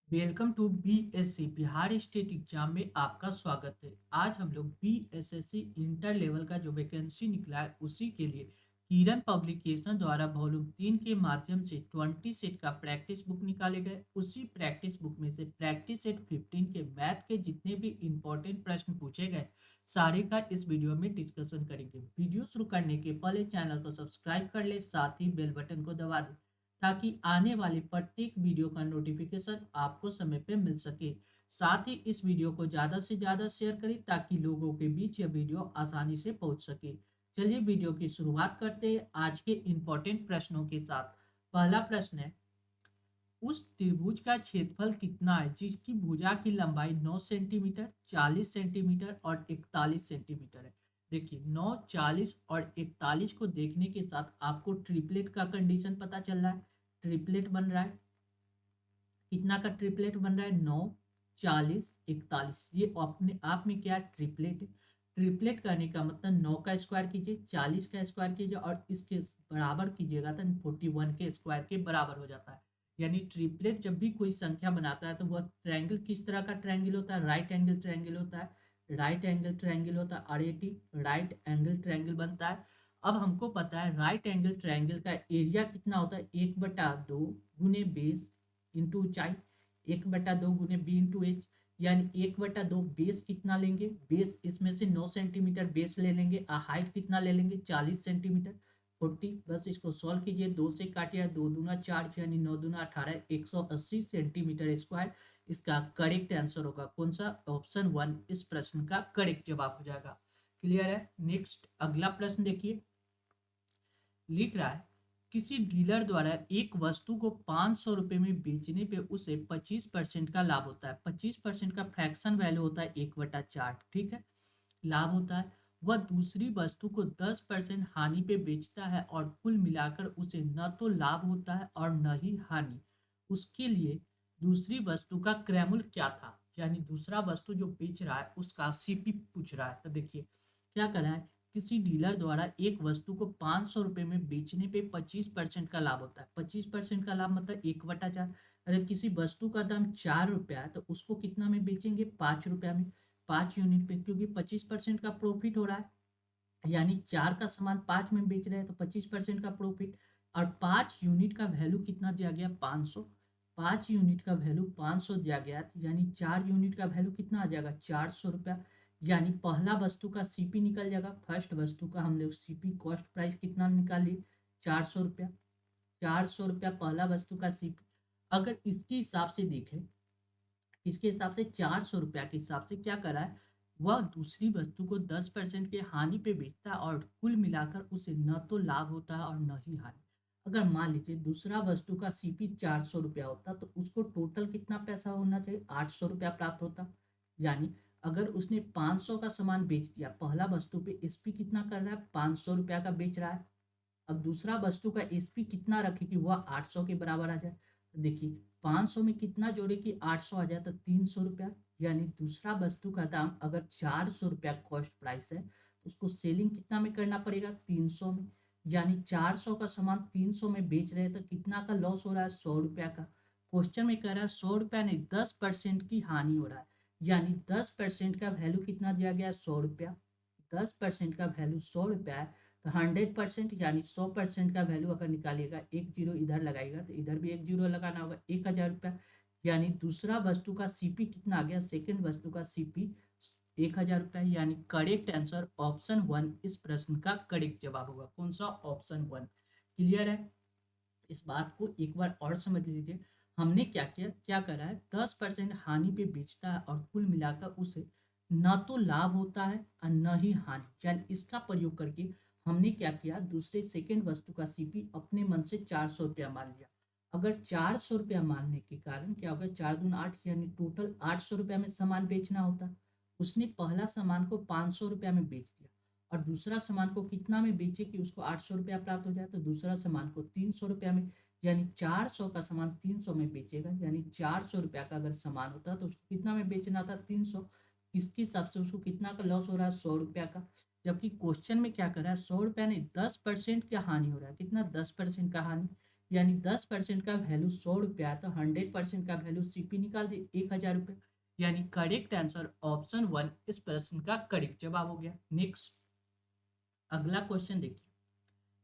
Welcome to BSc Bihar state exam में आपका स्वागत है। आज हम लोग बीएसएससी इंटर लेवल का जो वैकेंसी निकला है उसी के लिए किरण पब्लिकेशन द्वारा वॉल्यूम 3 के माध्यम से 20 सेट का प्रैक्टिस बुक निकाले गए। उसी प्रैक्टिस बुक में से प्रैक्टिस सेट 15 के मैथ के जितने भी इंपॉर्टेंट प्रश्न पूछे गए सारे का इस वीडियो में डिस्कशन करेंगे। वीडियो शुरू करने के पहले चैनल को सब्सक्राइब कर ले, साथ ही बेल बटन को दबा दें ताकि आने वाले प्रत्येक वीडियो का नोटिफिकेशन आपको समय पे मिल सके। साथ ही इस वीडियो को ज़्यादा से ज़्यादा शेयर करें ताकि लोगों के बीच यह वीडियो आसानी से पहुंच सके। चलिए वीडियो की शुरुआत करते हैं आज के इम्पोर्टेंट प्रश्नों के साथ। पहला प्रश्न है, उस त्रिभुज का क्षेत्रफल कितना है जिसकी भुजा की लंबाई 9 सेंटीमीटर, 40 सेंटीमीटर और 41 सेंटीमीटर है। देखिए 9, 40 और 41 को देखने के साथ आपको ट्रिपलेट का कंडीशन पता चल रहा है। ट्रिपलेट बन रहा है, कितना का ट्रिपलेट बन रहा है? 9, 40, 41। ये अपने आप में क्या ट्रिपलेट है? ट्रिपलेट करने का मतलब 9 का स्क्वायर कीजिए, 40 का स्क्वायर कीजिए और इसके बराबर कीजिएगा तो 41 के स्क्वायर के बराबर हो जाता है। यानी ट्रिपलेट जब भी कोई संख्या बनाता है तो वह ट्रायंगल किस तरह का ट्रायंगल होता है? राइट एंगल ट्रायंगल होता है। राइट एंगल ट्रायंगल होता है, आरएटी राइट एंगल ट्रायंगल बनता है। अब हमको पता है राइट एंगल ट्रायंगल का एरिया कितना होता है? 1/2 गुने बेस इंटू ऊंचाई, 1/2 गुने बी इंटू एच। यानी 1/2 बेस कितना लेंगे? बेस इसमें से 9 सेंटीमीटर बेस ले लेंगे और हाइट कितना ले लेंगे? 40 सेंटीमीटर, 40। बस इसको सॉल्व कीजिए, 2 से काटिए, 2 दूना 4 यानी 9 दूना 18, 180 सेंटीमीटर स्क्वायर। इसका करेक्ट आंसर होगा कौन सा? ऑप्शन 1 इस प्रश्न का करेक्ट जवाब हो जाएगा। क्लियर है? नेक्स्ट अगला प्रश्न देखिए, लिख रहा है, किसी डीलर द्वारा एक वस्तु को 500 रुपये में बेचने पे उसे 25% का लाभ होता है। 25% का फ्रैक्शन वैल्यू होता है 1/4, ठीक है, लाभ होता है। वह दूसरी वस्तु को 10% हानि पे बेचता है और कुल मिलाकर उसे न तो लाभ होता है और न ही हानि। उसके लिए दूसरी वस्तु का क्रय मूल्य क्या था? यानी दूसरा वस्तु जो बेच रहा है उसका सीपी पूछ रहा है। तो देखिए क्या कर रहा है, किसी डीलर द्वारा एक वस्तु को 500 रुपये में बेचने पे 25% का लाभ होता है। 25% का लाभ मतलब 1/4। अगर किसी वस्तु का दाम 4 रुपया है तो उसको कितना में बेचेंगे? 5 रुपया में, 5 यूनिट पे, क्योंकि 25% का प्रॉफिट हो रहा है। यानी 4 का सामान 5 में बेच रहे हैं तो 25% का प्रॉफिट। और 5 यूनिट का वैल्यू कितना दिया गया? 500। 5 यूनिट का वैल्यू 500 दिया गया, यानी 4 यूनिट का वैल्यू कितना आ जाएगा? 400 रुपया। यानी पहला वस्तु का सीपी निकल जाएगा। फर्स्ट वस्तु का हम लोग सीपी कॉस्ट प्राइस कितना निकाल लिए? 400 रुपया। 400 रुपया पहला वस्तु का सीपी। अगर इसके हिसाब से देखें, इसके हिसाब से 400 रुपया के हिसाब से क्या करा है, वह दूसरी वस्तु को 10% के हानि पे बेचता है और कुल मिलाकर उसे न तो लाभ होता है और न ही हानि। अगर मान लीजिए दूसरा वस्तु का सीपी 400 रुपया होता तो उसको टोटल कितना पैसा होना चाहिए? 800 रुपया प्राप्त होता। यानी अगर उसने 500 का सामान बेच दिया, पहला वस्तु पे एसपी कितना कर रहा है? 500 रुपया का बेच रहा है। अब दूसरा वस्तु का एसपी कितना रखे कि वह 800 के बराबर आ जाए? तो देखिए 500 में कितना जोड़े कि 800 आ जाए? तो 300 रुपया। यानी दूसरा वस्तु का दाम अगर 400 रुपया कॉस्ट प्राइस है तो उसको सेलिंग कितना में करना पड़ेगा? 300 में। यानी 400 का सामान 300 में बेच रहे हैं तो कितना का लॉस हो रहा है? 100 रुपया का। क्वेश्चन में कह रहा है 100 रुपया नहीं, 10% की हानि हो रहा है। यानी 10% का वैल्यू कितना दिया गया? 100 रुपया। 10% का वैल्यू 100 रुपया है तो 100% यानी 100% का वैल्यू अगर निकालिएगा, एक जीरो इधर लगाएगा तो इधर भी एक जीरो लगाना होगा, 1000 रुपया। यानी दूसरा वस्तु का सीपी कितना आ गया? सेकंड वस्तु का सीपी 1000 रुपया। यानी करेक्ट आंसर ऑप्शन 1 इस प्रश्न का करेक्ट जवाब होगा कौन सा? ऑप्शन 1। क्लियर है? इस बात को एक बार और समझ लीजिए। हमने क्या किया, क्या करा है, 10% हानि पे बेचता है और कुल मिलाकर उसे न तो लाभ होता है और न ही हानि। यानी इसका प्रयोग करके हमने क्या किया, दूसरे सेकंड वस्तु का सीपी अपने मन से 400 रुपया मान लिया। अगर 400 रुपया मानने के कारण क्या होगा? 4 दून 8, यानी टोटल 800 रुपया में सामान बेचना होता। उसने पहला सामान को 500 रुपया में बेच दिया और दूसरा सामान को कितना में बेचे कि उसको 800 रुपया प्राप्त हो जाए? तो दूसरा सामान को 300 रुपया में। यानी 400 का सामान 300 में बेचेगा। यानी 400 रुपया का अगर सामान होता तो उसको कितना में बेचना था? 300। इसके हिसाब से उसको कितना का लॉस हो रहा है? 100 रुपया का। जबकि क्वेश्चन में क्या कर रहा है, 100 रुपया नहीं 10% का हानि हो रहा है। कितना? 10% का हानि। यानी 10% का वैल्यू 100 रुपया, तो 100% का वैल्यू सीपी निकाल दे 1000 रुपये। यानी करेक्ट आंसर ऑप्शन 1 इस प्रश्न का करेक्ट जवाब हो गया। नेक्स्ट अगला क्वेश्चन देखिए,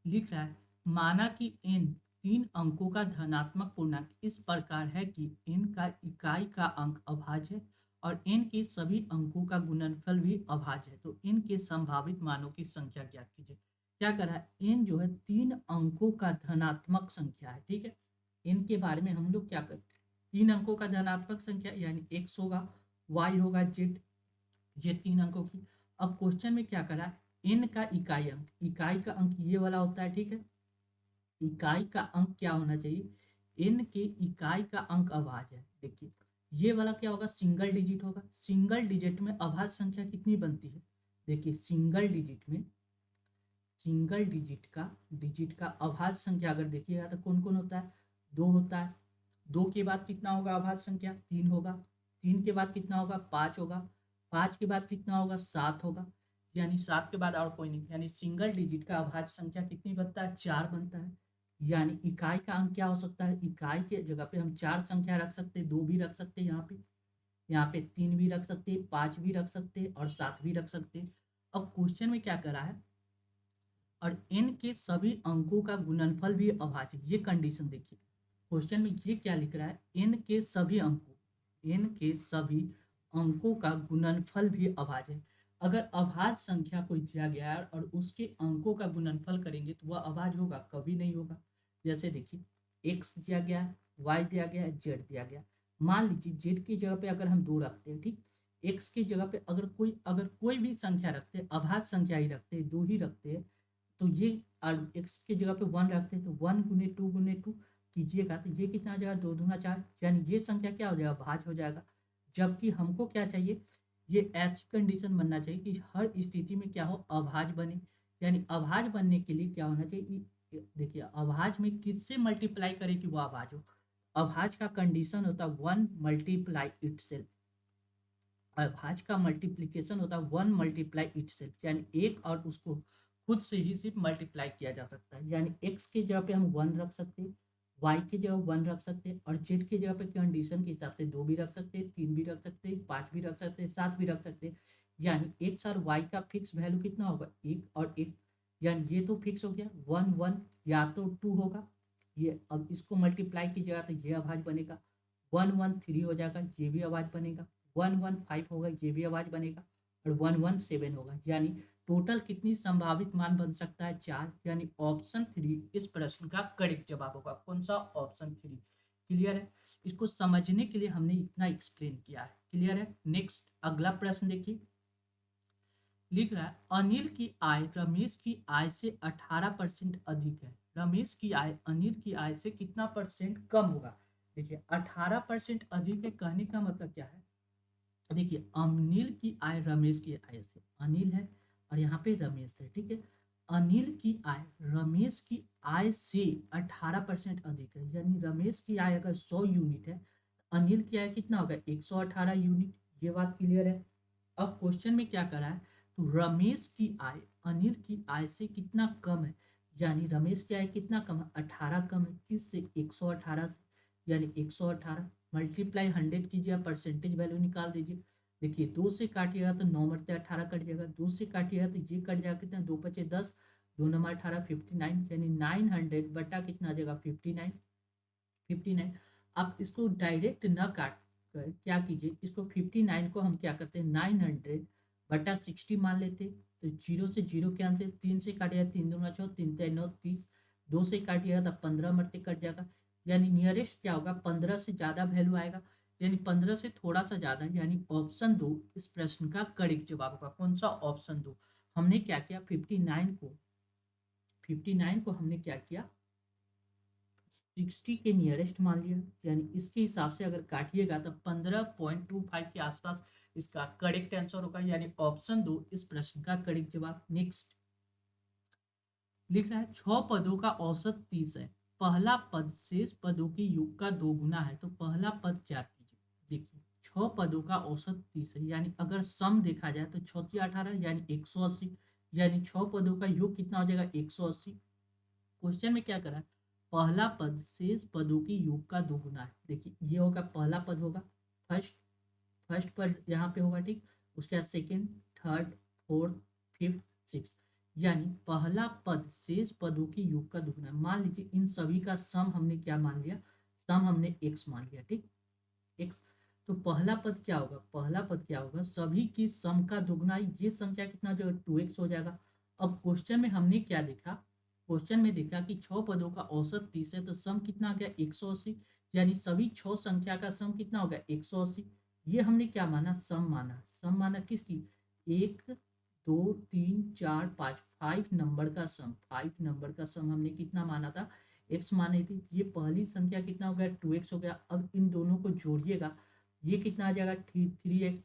लिख रहा है माना कि n 3 अंकों का धनात्मक पूर्णांक इस प्रकार है कि n का इकाई का अंक अभाज्य है और n के सभी अंकों का गुणनफल भी अभाज्य है, तो n के संभावित मानों की संख्या ज्ञात कीजिए। क्या कर रहा है, n जो है 3 अंकों का धनात्मक संख्या है, ठीक है। n के बारे में हम लोग क्या करते हैं, 3 अंकों का धनात्मक संख्या यानी x होगा, y होगा, z, ये 3 अंकों की। अब क्वेश्चन में क्या करा, n का इकाई अंक, इकाई का अंक ये वाला होता है, ठीक है। इकाई का अंक क्या होना चाहिए, n के इकाई का अंक अभाज्य है। देखिए ये वाला क्या होगा, सिंगल डिजिट होगा। सिंगल डिजिट में अभाज्य संख्या कितनी बनती है, देखिए सिंगल डिजिट का अभाज्य संख्या अगर देखिएगा तो कौन कौन होता है, 2 होता है। 2 के बाद कितना होगा अभाज्य संख्या, 3 होगा। 3 के बाद कितना होगा, 5 होगा। 5 के बाद कितना होगा, 7 होगा। यानी 7 के बाद और कोई नहीं, यानी सिंगल डिजिट का अभाज्य संख्या कितनी बनता है, 4 बनता है। यानी इकाई का अंक क्या हो सकता है, इकाई के जगह पे हम 4 संख्या रख सकते हैं, 2 भी रख सकते हैं, यहाँ पे 3 भी रख सकते हैं, 5 भी रख सकते हैं और 7 भी रख सकते हैं। अब क्वेश्चन में क्या करा है, और n के सभी अंकों का गुणनफल भी अभाज्य, ये कंडीशन देखिए। क्वेश्चन में ये क्या लिख रहा है, n के सभी अंकों का गुणनफल भी अभाज्य है। अगर अभाज्य संख्या कोई दिया गया है और उसके अंकों का गुणनफल करेंगे तो वह अभाज्य होगा, कभी नहीं होगा। जैसे देखिए x दिया गया है, y दिया गया है, z दिया गया। मान लीजिए z की जगह पे अगर हम 2 रखते हैं, ठीक, x की जगह पे अगर कोई भी संख्या रखते हैं, अभाज्य संख्या ही रखते हैं, 2 ही रखते हैं, तो ये एक्स की जगह पे 1 रखते हैं, तो 1 × 2 × 2 कीजिएगा तो ये कितना आ जाएगा, 2 दूना 4, यानी ये संख्या क्या हो जाएगा, भाज्य हो जाएगा। जबकि हमको क्या चाहिए, ये ऐसी कंडीशन बनना चाहिए कि हर स्थिति में क्या हो, अभाज्य बने। यानी अभाज्य बनने के लिए क्या होना चाहिए, देखिए अभाज्य में किससे मल्टीप्लाई करें कि वो अभाज्य हो। अभाज्य का कंडीशन होता है 1 मल्टीप्लाई इटसेल्फ। अभाज्य का मल्टीप्लीकेशन होता है 1 मल्टीप्लाई इटसेल्फ, यानी एक और उसको खुद से ही सिर्फ मल्टीप्लाई किया जा सकता है। यानी x के जगह पे हम 1 रख सकते हैं, y की जगह 1 रख सकते हैं और z की जगह पे कंडीशन के हिसाब से 2 भी रख सकते हैं, 3 भी रख सकते हैं, 5 भी रख सकते हैं, 7 भी रख सकते हैं। यानी x और y का फिक्स वैल्यू कितना होगा, 1 और 1। यानी ये तो फिक्स हो गया 1 1, या तो 2 होगा। ये अब इसको मल्टीप्लाई कीजिएगा तो ये अभाज्य बनेगा। 1 1 3 हो जाएगा, ये भी अभाज्य बनेगा। 1 1 5 होगा, ये भी अभाज्य बनेगा। और 1 1 7 होगा। यानी टोटल कितनी संभावित मान बन सकता है, 4। यानी ऑप्शन 3 इस प्रश्न का करेक्ट जवाब होगा। कौन सा, ऑप्शन 3। क्लियर है, इसको समझने के लिए हमने इतना एक्सप्लेन किया है। क्लियर है। नेक्स्ट अगला प्रश्न देखिए, लिख रहा है अनिल की आय रमेश की आय से 18% अधिक है। रमेश की आय अनिल की आय से कितना परसेंट कम होगा। देखिए 18% अधिक है, कहने का मतलब क्या है, देखिए अनिल की आय रमेश की आय से, अनिल है और यहाँ पे रमेश है, ठीक है। अनिल की आय रमेश की आय से 18% अधिक है। यानी रमेश की आय अगर 100 यूनिट है, अनिल की आय कितना होगा, 118 यूनिट। ये बात क्लियर है। अब क्वेश्चन में क्या करा है, तो रमेश की आय अनिल की आय से कितना कम है। यानी रमेश की आय कितना कम है, 18 कम है, किससे, 118 से। यानी 118 मल्टीप्लाई 100 कीजिए, परसेंटेज वैल्यू निकाल दीजिए। देखिए 2 से काटिएगा तो 9 मरते 18 कट जाएगा, 2 से काटिएगा तो ये कट जाएगा, कितना, 2 पचे 10, 2 नंबर 18, 59। यानी 900 बटा कितना आ जाएगा, 59। 59। आप इसको डायरेक्ट न काट कर क्या कीजिए, इसको 59 को हम क्या करते हैं, 900 बटा 60 मान लेते। तो जीरो से जीरो कैंसिल, 3 से काटिएगा 3 दूना 6, 3 3 9 30, 2 से काटिएगा तो 15 मरते कट जाएगा। यानी नियरेस्ट क्या होगा, 15 से ज़्यादा वैल्यू आएगा, यानी 15 से थोड़ा सा ज़्यादा। यानी ऑप्शन 2 इस प्रश्न का करेक्ट जवाब होगा। कौन सा, ऑप्शन 2। हमने क्या किया, 59 को हमने क्या किया, 60 के नियरेस्ट मान लिया। यानी इसके हिसाब से अगर काटिएगा तो 15.25 के आसपास इसका करेक्ट आंसर होगा। यानी ऑप्शन 2 इस प्रश्न का करेक्ट जवाब। नेक्स्ट लिख रहा है 6 पदों का औसत 30 है, पहला पद शेष पदों के योग का 2 गुना है, तो पहला पद क्या कीजिए। देखिए 6 पदों का औसत 30 है, यानी अगर सम देखा जाए तो 6 18 यानी 180। यानी 6 पदों का योग कितना हो जाएगा, 180। क्वेश्चन में क्या करा है, पहला पद शेष पदों की योग का दोगुना है। देखिए ये होगा पहला पद होगा, फर्स्ट फर्स्ट पद यहाँ पे होगा, ठीक। उसके बाद second, third, fourth, fifth, six, यानी पहला पद शेष पदों की योग का दुगना है। मान लीजिए इन सभी का सम हमने क्या मान लिया, सम हमने एक्स मान लिया, ठीक, एक्स। तो पहला पद क्या होगा, पहला पद क्या होगा, सभी की सम का दुगना, ये संख्या कितना हो जाएगा, 2x हो जाएगा। अब क्वेश्चन में हमने क्या देखा, क्वेश्चन में देखा कि 6 पदों का औसत 30 है, तो सम कितना आ गया 180, यानी सभी 6 संख्या का सम कितना होगा 180। ये हमने क्या माना, सम माना, सम माना किसकी, 1 2 3 4 5, 5 नंबर का सम, 5 नंबर का सम हमने कितना माना था, एक्स माने थी। ये पहली संख्या कितना हो गया 2x हो गया। अब इन दोनों को जोड़िएगा, ये कितना आ जाएगा 3x,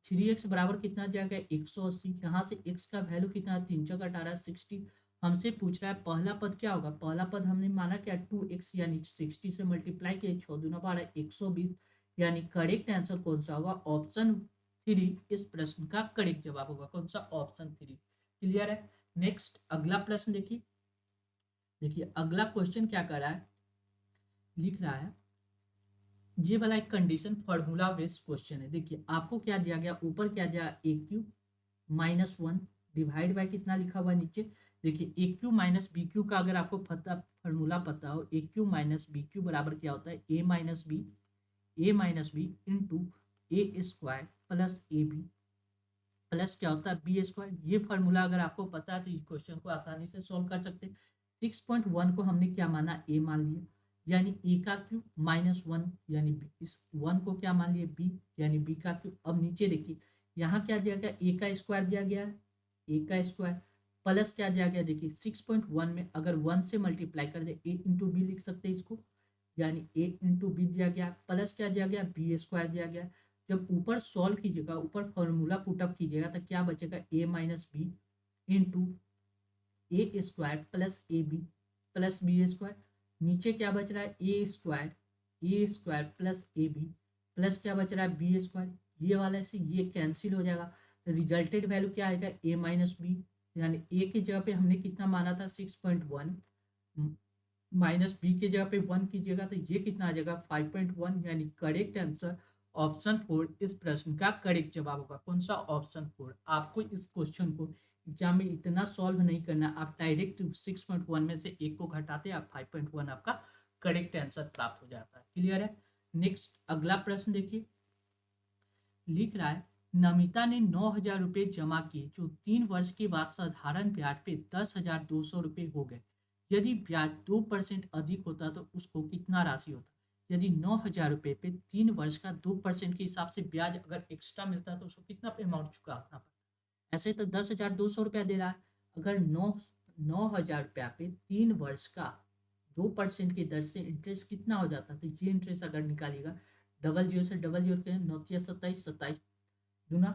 3x बराबर कितना आ जाएगा 180। यहाँ से x का वैल्यू कितना है, 3 × 18 60। हमसे पूछ रहा है पहला पद क्या होगा, पहला पद हमने माना क्या 2x, यानी 60 से मल्टीप्लाई किए, 6 × 2 = 12 120, यानी करेक्ट आंसर कौन सा होगा, ऑप्शन 3 इस प्रश्न का करेक्ट जवाब होगा। कौन सा, ऑप्शन 3। क्लियर है। नेक्स्ट अगला प्रश्न देखिए, देखिए अगला क्वेश्चन क्या कर रहा है, लिख रहा है ये वाला एक कंडीशन फॉर्मूला बेस्ड क्वेश्चन है। देखिए आपको क्या दिया गया, ऊपर क्या दिया, ए क्यू -1 डिवाइड बाय कितना लिखा हुआ है नीचे। देखिए A Q minus B Q का अगर आपको पता, फॉर्मूला पता हो, A Q minus B Q बराबर क्या होता है, A minus B into A square plus A B plus क्या होता है बी स्क्वायर। ये फॉर्मूला अगर आपको पता है तो इस क्वेश्चन को आसानी से सॉल्व कर सकते हैं। 6.1 को हमने क्या माना, ए मान लिया, यानी ए का क्यू -1, यानी इस 1 को क्या मान लिया, बी, यानी बी का क्यू। अब नीचे देखिए यहाँ क्या दिया गया, ए का स्क्वायर दिया गया है, ए का स्क्वायर प्लस क्या दिया गया, देखिए 6.1 में अगर 1 से मल्टीप्लाई कर दे, ए इंटू बी लिख सकते हैं इसको, यानी ए इंटू बी दिया गया, प्लस क्या दिया गया, बी स्क्वायर दिया गया। जब ऊपर सॉल्व कीजिएगा, ऊपर फॉर्मूला पुटअप कीजिएगा, तो क्या बचेगा, A minus B into A square plus A B plus B square. नीचे क्या बच रहा है, A square plus A B plus क्या बच रहा है, बी स्क्वायर। ये वाला से ये कैंसिल हो जाएगा, तो रिजल्टेड वैल्यू क्या आएगा, ए माइनस बी, यानी ए की जगह पे हमने कितना माना था 6.1, माइनस बी की जगह पे 1 कीजिएगा तो ये कितना आ जाएगा 5.1, यानी करेक्ट आंसर ऑप्शन 4 इस प्रश्न का करेक्ट जवाब होगा। कौन सा, ऑप्शन 4। आपको इस क्वेश्चन को एग्जाम में इतना सॉल्व नहीं करना, आप डायरेक्ट 6.1 में से एक को घटाते आप 5.1 आपका करेक्ट आंसर प्राप्त हो जाता है। क्लियर है। नेक्स्ट अगला प्रश्न देखिए, लिख रहा है नमिता ने 9,000 रुपये जमा किए, जो 3 वर्ष के बाद साधारण ब्याज पे 10,200 रुपये हो गए। यदि ब्याज 2% अधिक होता तो उसको कितना राशि होता। यदि 9,000 रुपये पे 3 वर्ष का 2% के हिसाब से ब्याज अगर एक्स्ट्रा मिलता है तो उसको कितना अमाउंट चुकाना पड़ता। ऐसे तो 10,200 रुपया दे रहा है, अगर 9,000 रुपया पे 3 वर्ष का 2% की दर से इंटरेस्ट कितना हो जाता, तो ये इंटरेस्ट अगर निकालिएगा, डबल जीरो से डबल जीरो के 9 × 27 27 दूना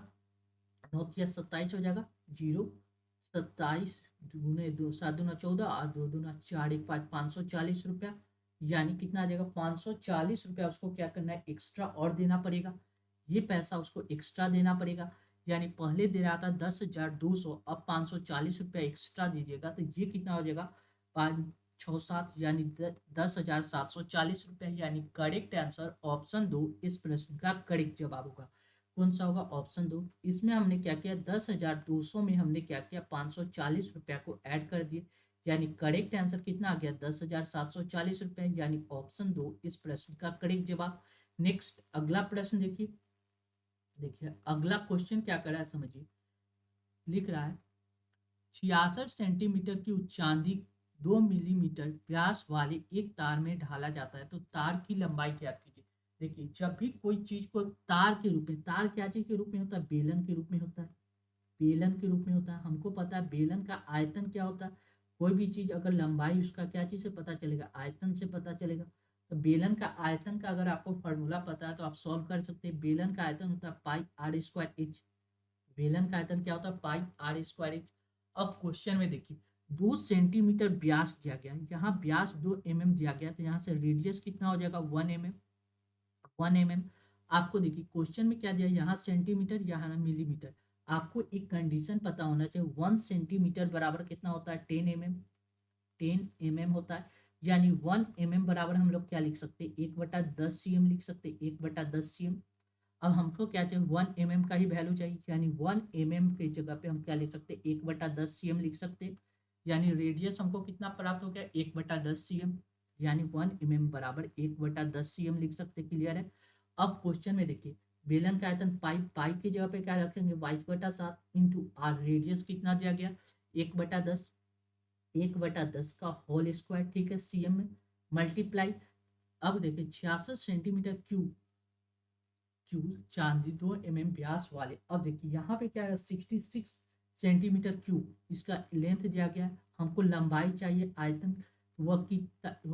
9 × 27 हो जाएगा, जीरो 27 दूने 2 7 दूना 14 और 2 दूना 4 1 5 540 रुपया, यानी कितना आ जाएगा 540 रुपया उसको क्या करना है, एक्स्ट्रा और देना पड़ेगा। ये पैसा उसको एक्स्ट्रा देना पड़ेगा, यानी पहले दे रहा था 10,200, अब 540 रुपया एक्स्ट्रा दीजिएगा, तो ये कितना हो जाएगा 5 6 7, यानी 10,740 रुपया, यानी करेक्ट आंसर ऑप्शन 2 इस प्रश्न का करेक्ट जवाब होगा। कौन सा होगा, ऑप्शन 2। इसमें हमने क्या किया, 10,200 में हमने क्या किया 540 रुपया को ऐड कर दिए, यानी करेक्ट आंसर कितना आ गया 10,740 रुपया, यानी ऑप्शन 2 इस प्रश्न का करेक्ट जवाब। नेक्स्ट अगला प्रश्न देखिए, देखिए अगला क्वेश्चन क्या कर रहा है समझिए, लिख रहा है 66 सेंटीमीटर की चांदी 2 मिलीमीटर व्यास वाले एक तार में ढाला जाता है, तो तार की लंबाई ज्ञात कीजिए। देखिए जब भी कोई चीज को तार के रूप में, तार क्या चीज के रूप में होता है, बेलन के रूप में होता है, बेलन के रूप में होता है। हमको पता है बेलन का आयतन क्या होता है, कोई भी चीज अगर लंबाई उसका क्या चीज से पता चलेगा, आयतन से पता चलेगा। तो बेलन का आयतन का अगर आपको फॉर्मूला पता है तो आप सॉल्व कर सकते हैं। बेलन का आयतन होता है पाई आर स्क्वायर एच, बेलन का आयतन क्या होता है पाई आर स्क्वायर एच। अब क्वेश्चन में देखिए 2 सेंटीमीटर व्यास दिया गया, यहाँ व्यास 2 mm दिया गया, तो यहाँ से रेडियस कितना हो जाएगा 1 mm, 1 mm। आपको देखिए क्वेश्चन में क्या दिया, यहाँ सेंटीमीटर यहाँ मिलीमीटर। आपको एक कंडीशन पता होना चाहिए, 1 सेंटीमीटर बराबर कितना होता है 10 mm, 10 mm होता है, यानी 1 mm बराबर हम लोग क्या लिख सकते हैं, 1/10 cm लिख सकते हैं, 1/10 cm। अब हमको क्या चाहिए, 1 mm का ही वैल्यू चाहिए, यानी 1 mm की जगह पे हम क्या लिख सकते हैं, 1/10 cm लिख सकते हैं। यानी रेडियस हमको कितना प्राप्त हो गया, 1/10 cm। यानी 1 mm बराबर 1/10 cm लिख सकते हैं। क्लियर है। अब क्वेश्चन में देखिए, बेलन का आयतन पाई, पाई की जगह पे क्या रखेंगे, 22/7 इंटू आर, रेडियस कितना दिया गया, 1/10, 1/10 का होल स्क्वायर, ठीक है, सीएम में मल्टीप्लाई। अब देखिए 66 सेंटीमीटर क्यूब चांदी 2 mm व्यास वाले। अब देखिए यहाँ पे क्या है, 66 सेंटीमीटर क्यूब इसका लेंथ दिया गया है, हमको लंबाई चाहिए, आयतन वो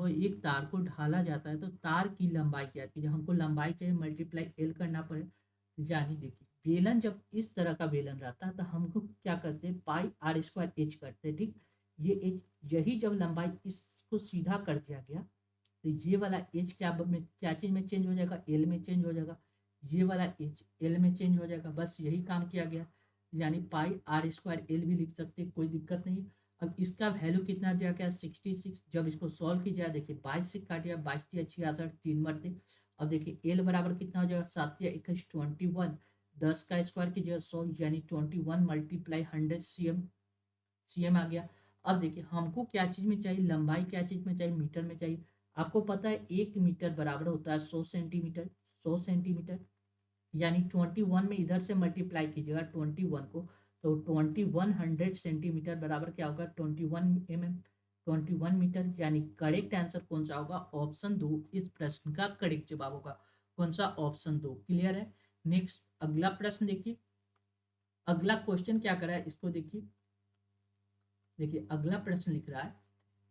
एक तार को ढाला जाता है तो तार की लंबाई क्या है, जब हमको लंबाई चाहिए मल्टीप्लाई एल करना पड़े। यानी देखिए बेलन जब इस तरह का बेलन रहता है तो हमको क्या करते हैं, पाई आर स्क्वायर एच करते हैं, ठीक। ये एच, यही जब लंबाई इसको सीधा कर दिया गया तो ये वाला एच क्या चीज में चेंज हो जाएगा, एल में चेंज हो जाएगा। ये वाला एच एल में चेंज हो जाएगा, बस यही काम किया गया। यानी पाई आर स्क्वायर एल भी लिख सकते हैं, कोई दिक्कत नहीं। अब इसका वैल्यू कितना दिया गया, 66। जब इसको सॉल्व किया जाए, देखिए 22 से काटिया, 22×3 = 66, 3 मरते। अब देखिए एल बराबर कितना हो जाएगा, 7×21, 10 का स्क्वायर कीजिएगा 100, यानी 21 × 100 सीएम आ गया। अब देखिए हमको क्या चीज में चाहिए, लंबाई क्या चीज में चाहिए, मीटर में चाहिए। आपको पता है 1 मीटर बराबर होता है 100 सेंटीमीटर, 100 सेंटीमीटर। यानी 21 में इधर से मल्टीप्लाई कीजिएगा 21 को, तो 2100 सेंटीमीटर बराबर क्या होगा, 21 mm, 21 मीटर। यानी करेक्ट आंसर कौन सा होगा, ऑप्शन 2 इस प्रश्न का करेक्ट जवाब होगा। कौन सा, ऑप्शन 2। क्लियर है। नेक्स्ट अगला प्रश्न देखिए, अगला क्वेश्चन क्या करा है इसको देखिए। देखिए अगला प्रश्न लिख रहा है,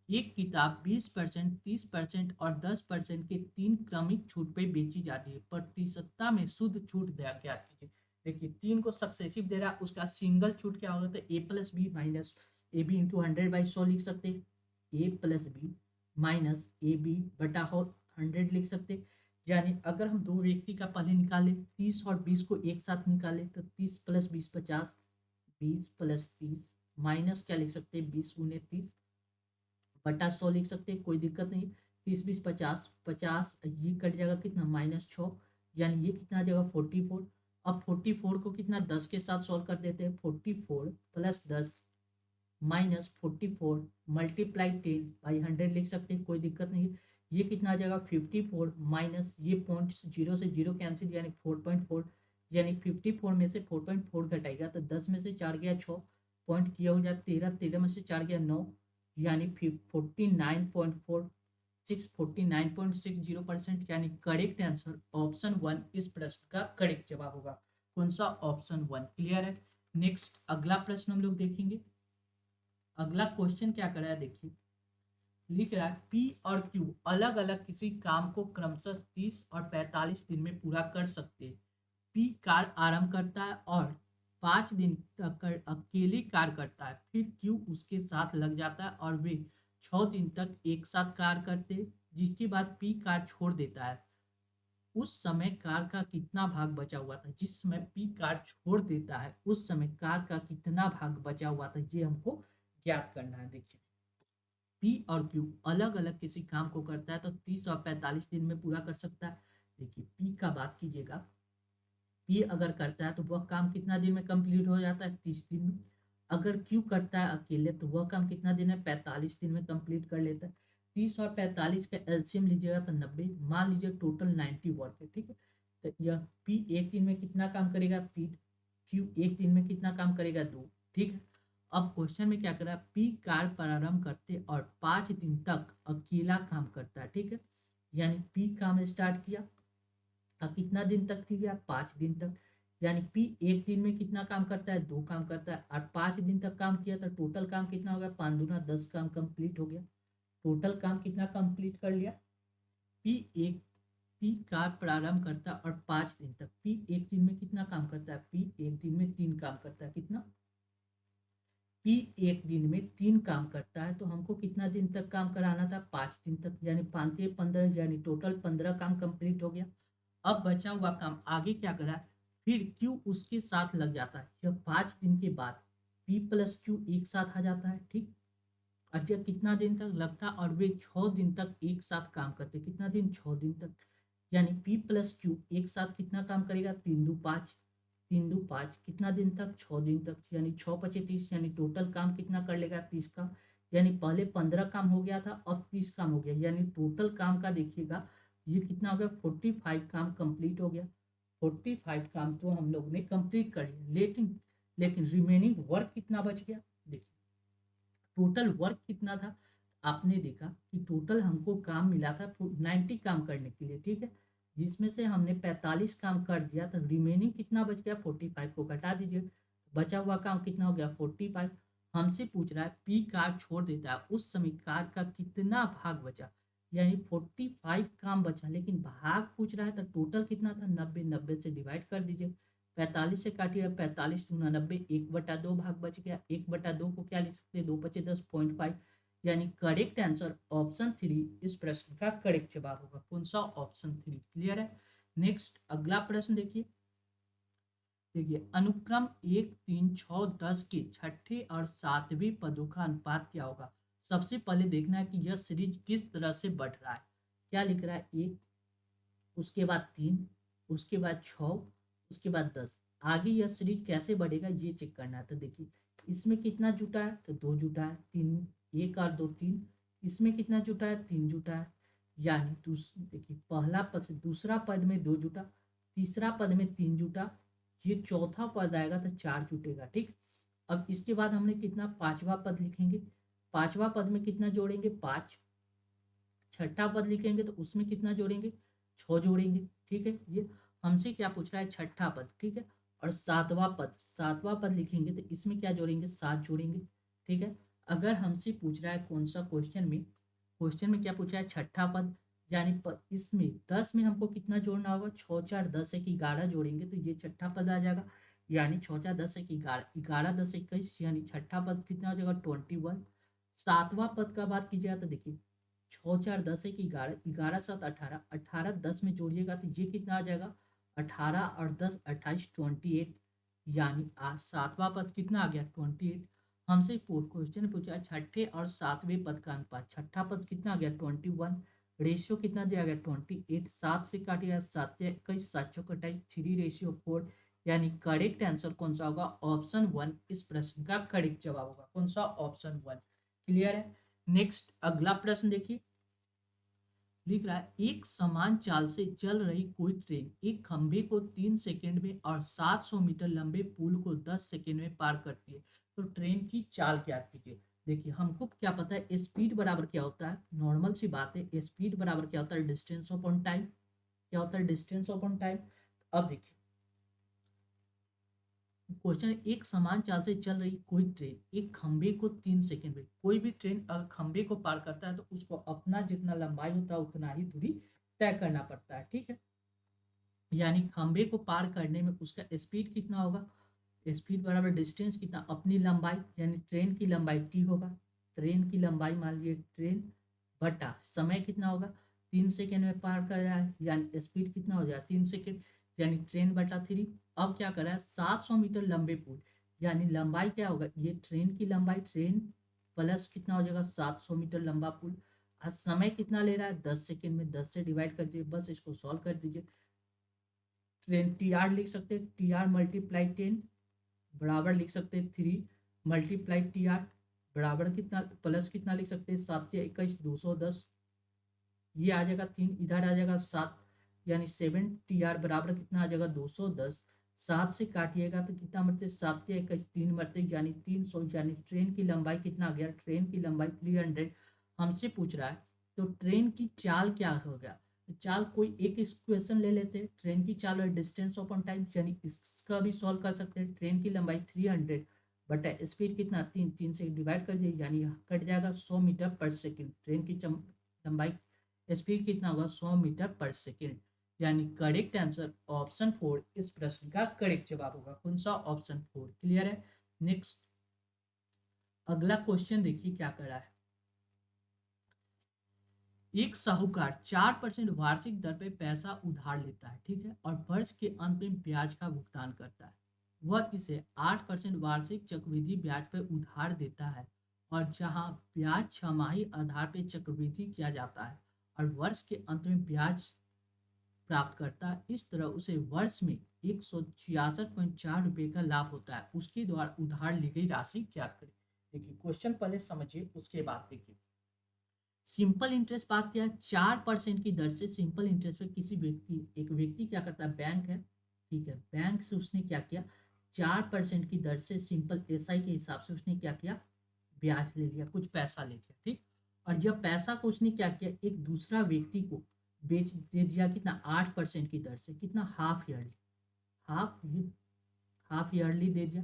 एक किताब 20%, 30% और 10% के 3 क्रमिक छूट पे बेची जाती है, प्रतिशतता में शुद्ध छूट ज्ञात कीजिए। देखिए 3 को सक्सेसिव दे रहा है, उसका सिंगल छूट क्या होगा, तो A plus B minus A B into 100/100 लिख सकते हैं, A plus B minus A B बटा 100 लिख सकते हैं। यानी अगर हम दो व्यक्ति का पहले निकाले 30 और 20 को एक साथ निकाले तो 30 + 20 50, 20 + 30 माइनस क्या लिख सकते हैं, 20×30 बटा 100 लिख सकते हैं, कोई दिक्कत नहीं। 30 20 50, 50 ये कट जाएगा कितना, -6, यानी ये कितना आ जाएगा 44। अब 44 को कितना 10 के साथ सॉल्व कर देते हैं, 44 + 10 -44 मल्टीप्लाई 10/100 लिख सकते हैं, कोई दिक्कत नहीं। ये कितना आ जाएगा 54 माइनस ये पॉइंट 0 से 0 कैंसिल, यानी 4.4। यानी 54 में से 4.4 घटाएगा तो 10 में से 4 गया 6, पॉइंट किया हो जाए 13, 13 में से 4 गया 9, यानी 49.60%। यानी करेक्ट आंसर ऑप्शन 1 इस प्रश्न का करेक्ट जवाब होगा। कौन सा, ऑप्शन 1। क्लियर है। नेक्स्ट अगला प्रश्न हम लोग देखेंगे। अगला क्वेश्चन क्या कर रहा है देखिए, लिख रहा है पी और क्यू अलग अलग किसी काम को क्रमशः 30 और 45 दिन में पूरा कर सकते हैं। पी कार्य आरंभ करता है और 5 दिन तक अकेले कार्य करता है, फिर क्यू उसके साथ लग जाता है और वे 6 दिन तक एक साथ कार्य करते हैं, जिसके बाद पी कार्य छोड़ देता है। उस समय कार का कितना भाग बचा हुआ था, जिस समय पी कार छोड़ देता है उस समय कार का कितना भाग बचा हुआ था, ये हमको ज्ञात करना है। देखिए पी और क्यू अलग अलग किसी काम को करता है तो 30 और 45 दिन में पूरा कर सकता है। देखिए पी का बात कीजिएगा, पी अगर करता है तो वह काम कितना दिन में कंप्लीट हो जाता है, 30 दिन में। अगर क्यू करता है अकेले तो वह काम कितना दिन में, 45 दिन में कंप्लीट कर लेता है। 30 और 45 का एलसीएम लीजिएगा तो 90, मान लीजिए टोटल 90 वर्क है, ठीक है। तो यह पी एक दिन में कितना काम करेगा, 3। क्यू एक दिन में कितना काम करेगा, 2, ठीक है। अब क्वेश्चन में क्या करा, पी कार्य प्रारंभ करते और 5 दिन तक अकेला काम करता है, ठीक है। यानी पी काम स्टार्ट किया, कितना दिन तक थी गया, 5 दिन तक। यानी पी एक दिन में कितना काम करता है, 2 काम करता है, और 5 दिन तक काम किया तो टोटल काम कितना हो गया, 5 दूना 10 काम कंप्लीट हो गया। टोटल काम कितना कंप्लीट कर लिया, पी एक पी का प्रारंभ करता है और 5 दिन तक, पी एक दिन में कितना काम करता है, पी एक दिन में 3 काम करता है, कितना, पी एक दिन में 3 काम करता है तो हमको कितना दिन तक काम कराना था, 5 दिन तक। यानी 5×3 = 15, यानी टोटल 15 काम कंप्लीट हो गया। अब बचा हुआ काम आगे क्या करा है, फिर क्यू उसके साथ लग जाता है। जब 5 दिन के बाद पी प्लस क्यू एक साथ आ जाता है, ठीक। और ये कितना दिन तक लगता, और वे 6 दिन तक एक साथ काम करते। कितना दिन? 6 दिन तक। यानी P प्लस क्यू एक साथ कितना काम करेगा? 3 दू 5, 3 दू 5, कितना दिन तक? 6 दिन तक। यानी 6 × 5 = 30, यानी टोटल काम कितना कर लेगा? 30 का। यानी पहले 15 काम हो गया था, अब 30 काम हो गया, यानी टोटल काम का देखिएगा ये कितना हो गया? 45 काम कंप्लीट हो गया। 45 काम तो हम लोग ने कंप्लीट कर लिया, लेकिन रिमेनिंग वर्क कितना बच गया? देखिए टोटल वर्क कितना था? आपने देखा कि टोटल हमको काम मिला था 90 काम करने के लिए, ठीक है, जिसमें से हमने 45 काम कर दिया, तो रिमेनिंग कितना बच गया? 45 को घटा दीजिए, बचा हुआ काम कितना हो गया? 45। हमसे पूछ रहा है पी कार छोड़ देता है उस समय कार का कितना भाग बचा, यानी 45 काम बचा, लेकिन भाग पूछ रहा है, तो टोटल कितना था? 90। 90 से डिवाइड कर दीजिए, 45 से काटिए, 45×90, 1/2 भाग बच गया। 1/2 को क्या लिख सकते हैं? 2×5 = 10, 0.5। यानी करेक्ट आंसर ऑप्शन 3 इस प्रश्न का करेक्ट जवाब होगा। कौन सा? ऑप्शन 3। क्लियर है? नेक्स्ट अगला प्रश्न देखिए। देखिए अनुक्रम 1, 3, 6, 10 के छठे और सातवें पदों का अनुपात क्या होगा? सबसे पहले देखना है कि यह सीरीज किस तरह से बढ़ रहा है। क्या लिख रहा है? 1, उसके बाद 3, उसके बाद 6, उसके बाद 10। आगे यह सीरीज कैसे बढ़ेगा ये चेक करना है। तो देखिए इसमें कितना जुटा है? तो 2 जुटा है। 3, 1 और 2 3। इसमें कितना जुटा है? 3 जुटा है। यानी देखिए पहला पद से दूसरा पद में 2 जुटा, तीसरा पद में 3 जुटा, ये चौथा पद आएगा तो 4 जुटेगा। ठीक। अब इसके बाद हमने कितना? पांचवा पद लिखेंगे। पांचवा पद में कितना जोड़ेंगे? 5। छठा पद लिखेंगे तो उसमें कितना जोड़ेंगे? 6 जोड़ेंगे। ठीक है, ये हमसे क्या पूछ रहा है? छठा पद। ठीक है, और सातवां पद लिखेंगे तो इसमें क्या जोड़ेंगे? 7 जोड़ेंगे। ठीक है, अगर हमसे पूछ रहा है कौन सा क्वेश्चन में क्या पूछा है? छठा पद, यानी इसमें 10 में हमको कितना जोड़ना होगा? 6 4 10 1 11 जोड़ेंगे तो ये छठा पद आ जाएगा। यानी 6 4 10 1 11, 11 10 21, यानी छठा पद कितना हो जाएगा? 21। सातवां पद का बात कीजिएगा तो देखिए 6 4 10 1 11, 11 7 18, 18 10 में जोड़िएगा तो ये कितना आ जाएगा? 18 और 10 28, 28। यानी आज सातवां पद कितना आ गया? 28। हमसे क्वेश्चन पूछा है छठे और सातवें पद का अनुपात। छठा पद कितना आ गया? 21। रेशियो कितना दिया गया? 28। 7 से काटिएगा, 7 × 21, 7 × 28, 3:4। यानी करेक्ट आंसर कौन सा होगा? ऑप्शन 1 इस प्रश्न का करेक्ट जवाब होगा। कौन सा? ऑप्शन 1। क्लियर है? नेक्स्ट अगला प्रश्न देखिए। लिख रहा है एक समान चाल से चल रही कोई ट्रेन एक खंभे को 3 सेकंड में और 700 मीटर लंबे पुल को 10 सेकंड में पार करती है, तो ट्रेन की चाल क्या कीजिए। देखिए हमको क्या पता है स्पीड बराबर क्या होता है? नॉर्मल सी बात है, स्पीड बराबर क्या होता है? Distance upon time. क्या होता है? Distance upon time. अब देखिए क्वेश्चन, एक समान चाल से चल रही कोई ट्रेन एक खंभे को 3 सेकंड में, कोई भी ट्रेन अगर खंभे को पार करता है तो उसको अपना जितना लंबाई होता है उतना ही दूरी तय करना पड़ता है। ठीक है, यानी खंभे को पार करने में उसका स्पीड कितना होगा? स्पीड बराबर डिस्टेंस कितना? अपनी लंबाई, यानी ट्रेन की लंबाई टी होगा। ट्रेन की लंबाई मान लीजिए ट्रेन बटा समय कितना होगा? 3 सेकंड में पार कर रहा है, यानी स्पीड कितना हो जाएगा? 3 सेकंड, यानी ट्रेन बटा 3। अब क्या कर रहा है? 700 मीटर लंबे पुल, यानी लंबाई क्या होगा? ये ट्रेन की लंबाई, ट्रेन प्लस कितना हो जाएगा? 700 मीटर लंबा पुल। आज समय कितना ले रहा है? 10 सेकंड में 10 से डिवाइड कर दीजिए, बस इसको सॉल्व कर दीजिए। ट्रेन टी आर लिख सकते हैं, टी आर मल्टीप्लाई 10 बराबर लिख सकते हैं 3 × टी आर बराबर कितना? प्लस कितना लिख सकते हैं? 7 × 21, 210। ये आ जाएगा 3, इधर आ जाएगा 7, यानी 7 टी आर बराबर कितना आ जाएगा? 210। 7 से काटिएगा तो कितना मरते? 7 × 21, 3 मरते, यानी 300। यानी ट्रेन की लंबाई कितना आ गया? ट्रेन की लंबाई 300 हमसे पूछ रहा है, तो ट्रेन की चाल क्या हो गया? तो चाल कोई एक इक्वेशन ले लेते हैं, ट्रेन की चाल और डिस्टेंस अपॉन टाइम, यानी इसका भी सॉल्व कर सकते हैं। ट्रेन की लंबाई 300 बटा स्पीड कितना? 3, 3 से डिवाइड कर दिए, यानी कट जाएगा 100 मीटर पर सेकेंड। ट्रेन की लंबाई स्पीड कितना होगा? 100 मीटर पर सेकेंड। यानी करेक्ट आंसर ऑप्शन 4 इस प्रश्न का करेक्ट जवाब होगा। कौन सा? ऑप्शन 4। क्लियर है? नेक्स्ट अगला क्वेश्चन देखिए क्या कर रहा है। एक साहूकार 4% वार्षिक दर पे पैसा उधार लेता है, ठीक है, और वर्ष के अंत में ब्याज का भुगतान करता है। वह इसे 8% वार्षिक चक्रवृद्धि ब्याज पर उधार देता है। और जहां ब्याज छमाही आधार पर चक्रवृद्धि किया जाता है और वर्ष के अंत में ब्याज प्राप्त करता है, इस तरह उसे वर्ष में 166.4 रुपये का लाभ होता है। उसके द्वारा उधार ली गई राशि ज्ञात करें। देखिए क्वेश्चन पहले समझिए, उसके बाद देखिए। सिंपल इंटरेस्ट बात किया है, 4% की दर से सिंपल इंटरेस्ट पे किसी एक व्यक्ति क्या करता है, बैंक है, ठीक है, बैंक से उसने क्या किया, 4% की दर से सिंपल एसआई के हिसाब से उसने क्या किया, ब्याज ले लिया, कुछ पैसा ले लिया, ठीक। और यह पैसा को उसने क्या किया, एक दूसरा व्यक्ति को बेच दे दिया, कितना, 8% की दर से, कितना, half yearly, half half yearly दे दिया।